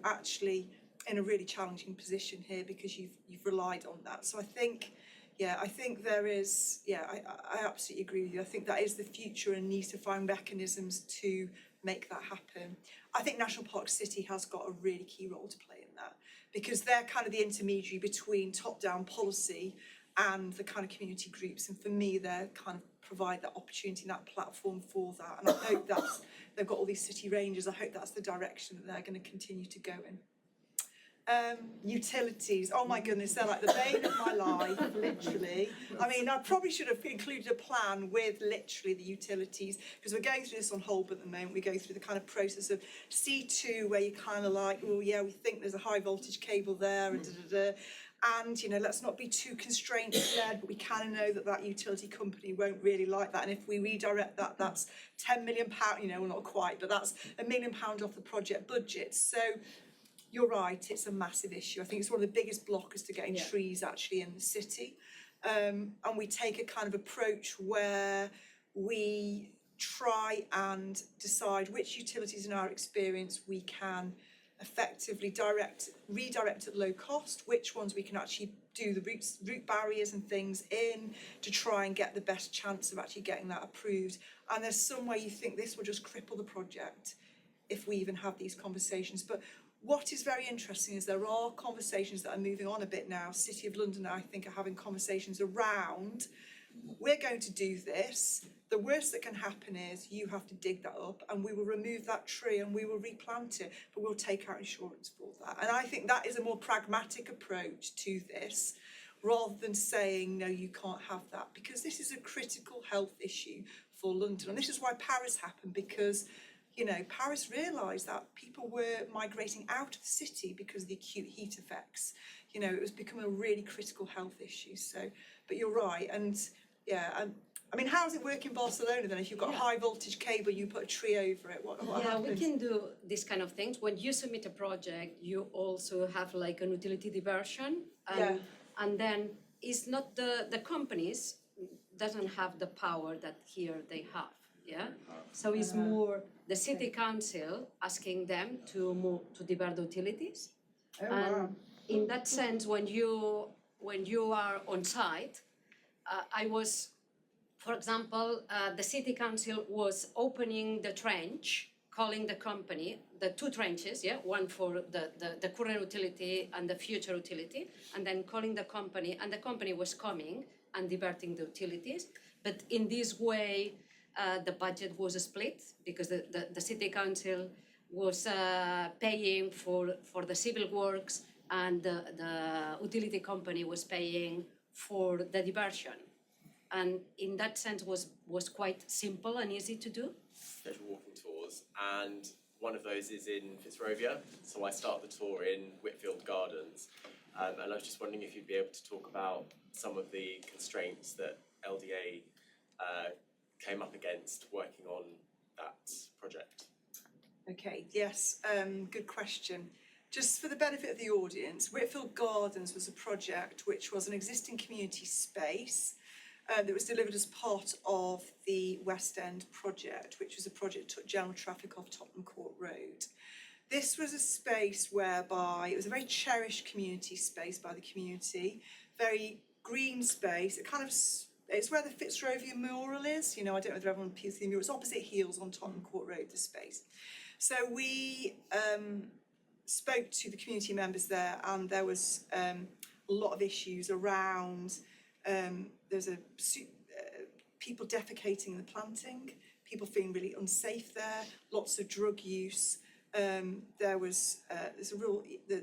actually in a really challenging position here because you've relied on that. So I think there is, I absolutely agree with you. I think that is the future and needs to find mechanisms to make that happen. I think National Park City has got a really key role to play in that, because they're kind of the intermediary between top-down policy and the kind of community groups. And for me, they kind of provide that opportunity and that platform for that. And I hope they've got all these city ranges. I hope that's the direction that they're going to continue to go in. Utilities, oh my goodness, they're like the bane of my life, literally. I mean, I probably should have included a plan with literally the utilities, because we're going through this on Holborn at the moment. We go through the kind of process of C2, where you're kind of like, oh yeah, we think there's a high voltage cable there, and and let's not be too constraint-led, but we kind of know that utility company won't really like that, and if we redirect that, that's £10 million, well, not quite, but that's £1 million off the project budget. So you're right, it's a massive issue. I think it's one of the biggest blockers to getting trees actually in the city. And we take a kind of approach where we try and decide which utilities in our experience we can effectively redirect at low cost, which ones we can actually do the root barriers and things in to try and get the best chance of actually getting that approved. And there's some way you think this will just cripple the project if we even have these conversations. But what is very interesting is there are conversations that are moving on a bit now. City of London, I think, are having conversations around, we're going to do this. The worst that can happen is you have to dig that up and we will remove that tree and we will replant it, but we'll take out insurance for that. And I think that is a more pragmatic approach to this, rather than saying, no, you can't have that, because this is a critical health issue for London. And this is why Paris happened, because Paris realised that people were migrating out of the city because of the acute heat effects. It was becoming a really critical health issue. So, but you're right. And I mean, how does it work in Barcelona then? If you've got a high voltage cable, you put a tree over it, what happens? We can do this kind of things. When you submit a project, you also have like an utility diversion. And then it's not the companies doesn't have the power that here they have. So it's more the city council asking them to move to divert the utilities. In that sense, when you are on site, I was, for example, the city council was opening the trench, calling the company, the two trenches, one for the current utility and the future utility, and then calling the company, and the company was coming and diverting the utilities. But in this way, the budget was split, because the city council was paying for the civil works, and the utility company was paying for the diversion. And in that sense was quite simple and easy to do. Schedule walking tours, and one of those is in Fitzrovia. So I start the tour in Whitfield Gardens, and I was just wondering if you'd be able to talk about some of the constraints that LDA came up against working on that project. Okay, yes, good question. Just for the benefit of the audience, Whitfield Gardens was a project which was an existing community space that was delivered as part of the West End project, which was a project that took general traffic off Tottenham Court Road. This was a space whereby it was a very cherished community space by the community, very green space. It's where the Fitzrovia mural is. I don't know whether everyone peels the mural. It's opposite Heels on Tottenham Court Road, the space. So we spoke to the community members there, and there was a lot of issues around, there's people defecating in the planting, people feeling really unsafe there, lots of drug use. There's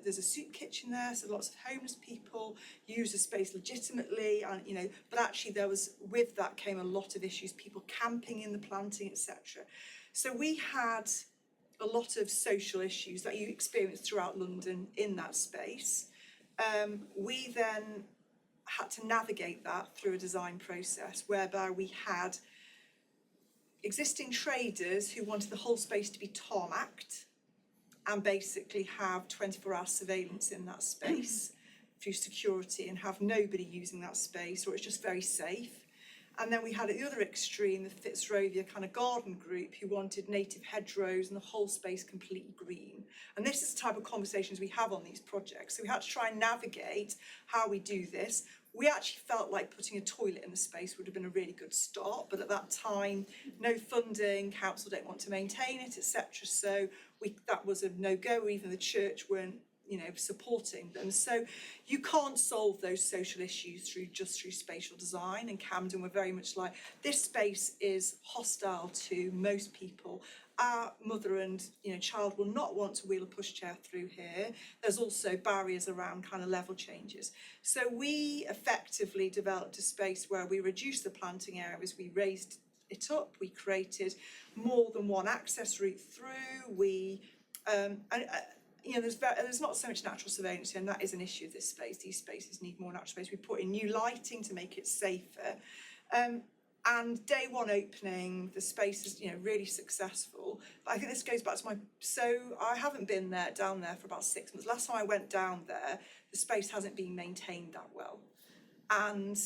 a soup kitchen there, so lots of homeless people use the space legitimately, and but actually with that came a lot of issues, people camping in the planting, etc. So we had a lot of social issues that you experience throughout London in that space. We then had to navigate that through a design process whereby we had existing traders who wanted the whole space to be tarmacked and basically have 24-hour surveillance in that space through security and have nobody using that space, or it's just very safe. And then we had at the other extreme the Fitzrovia kind of garden group who wanted native hedgerows and the whole space completely green. And this is the type of conversations we have on these projects. So we had to try and navigate how we do this. We actually felt like putting a toilet in the space would have been a really good start, but at that time, no funding, council don't want to maintain it, etc. So that was a no-go. Even the church weren't, supporting them. So you can't solve those social issues through spatial design. And Camden were very much like, this space is hostile to most people. Our mother and child will not want to wheel a pushchair through here. There's also barriers around kind of level changes. So we effectively developed a space where we reduced the planting areas, we raised it up, we created more than one access route through. There's not so much natural surveillance here, and that is an issue of this space. These spaces need more natural space. We put in new lighting to make it safer. And day one opening, the space is really successful. But I think this goes back to I haven't been down there for about 6 months. Last time I went down there, the space hasn't been maintained that well. And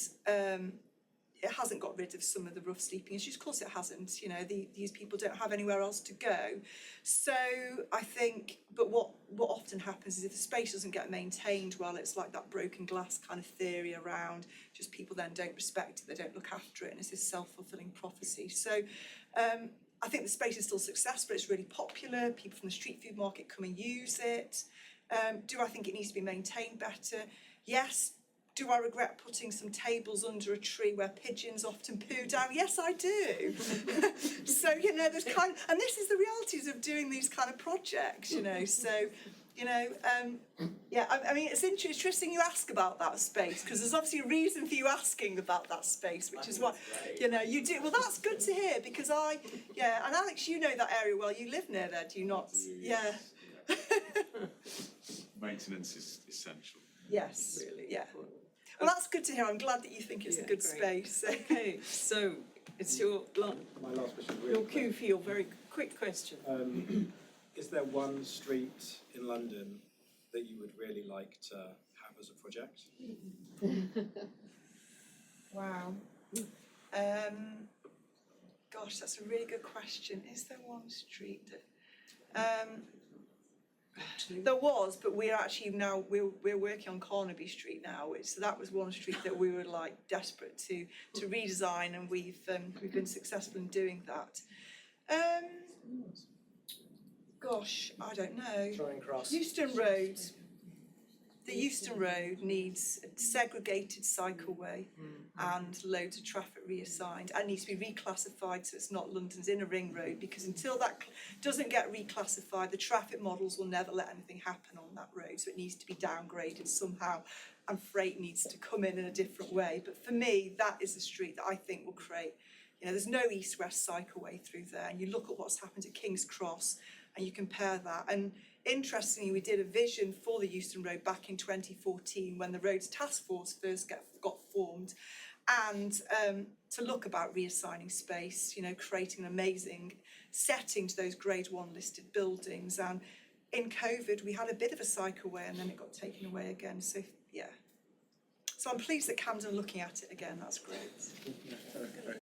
it hasn't got rid of some of the rough sleeping issues. Of course it hasn't, these people don't have anywhere else to go. So I think, but what often happens is if the space doesn't get maintained well, it's like that broken glass kind of theory around, just people then don't respect it, they don't look after it, and it's this self-fulfilling prophecy. So I think the space is still successful, it's really popular, people from the street food market come and use it. Do I think it needs to be maintained better? Yes. Do I regret putting some tables under a tree where pigeons often poo down? Yes, I do. So, there's and this is the realities of doing these kind of projects, So, I mean, it's interesting you ask about that space, because there's obviously a reason for you asking about that space, which is what, you do. Well, that's good to hear, because and Alex, you know that area well. You live near there, do you not? Yeah. Maintenance is essential. Yes. Really. Yeah. Well, that's good to hear. I'm glad that you think it's a good great. space. Okay, so it's My last question. Really your cue for your very quick question. Is there one street in London that you would really like to have as a project? Wow. Gosh, that's a really good question. Is there one street that... There was, but we're actually now we're working on Carnaby Street now. So that was one street that we were like desperate to redesign, and we've been successful in doing that. Gosh, I don't know. Charing Cross. Euston Road. The Euston Road needs a segregated cycleway and loads of traffic reassigned, and needs to be reclassified so it's not London's inner ring road, because until that doesn't get reclassified, the traffic models will never let anything happen on that road, so it needs to be downgraded somehow, and freight needs to come in a different way. But for me, that is the street that I think will create, there's no east-west cycleway through there, and you look at what's happened at King's Cross and you compare that. And interestingly, we did a vision for the Euston Road back in 2014 when the Roads Task Force first got formed, and to look about reassigning space, creating an amazing setting to those Grade 1 listed buildings. And in COVID, we had a bit of a cycleway and then it got taken away again. So, yeah. So I'm pleased that Camden are looking at it again. That's great. Great.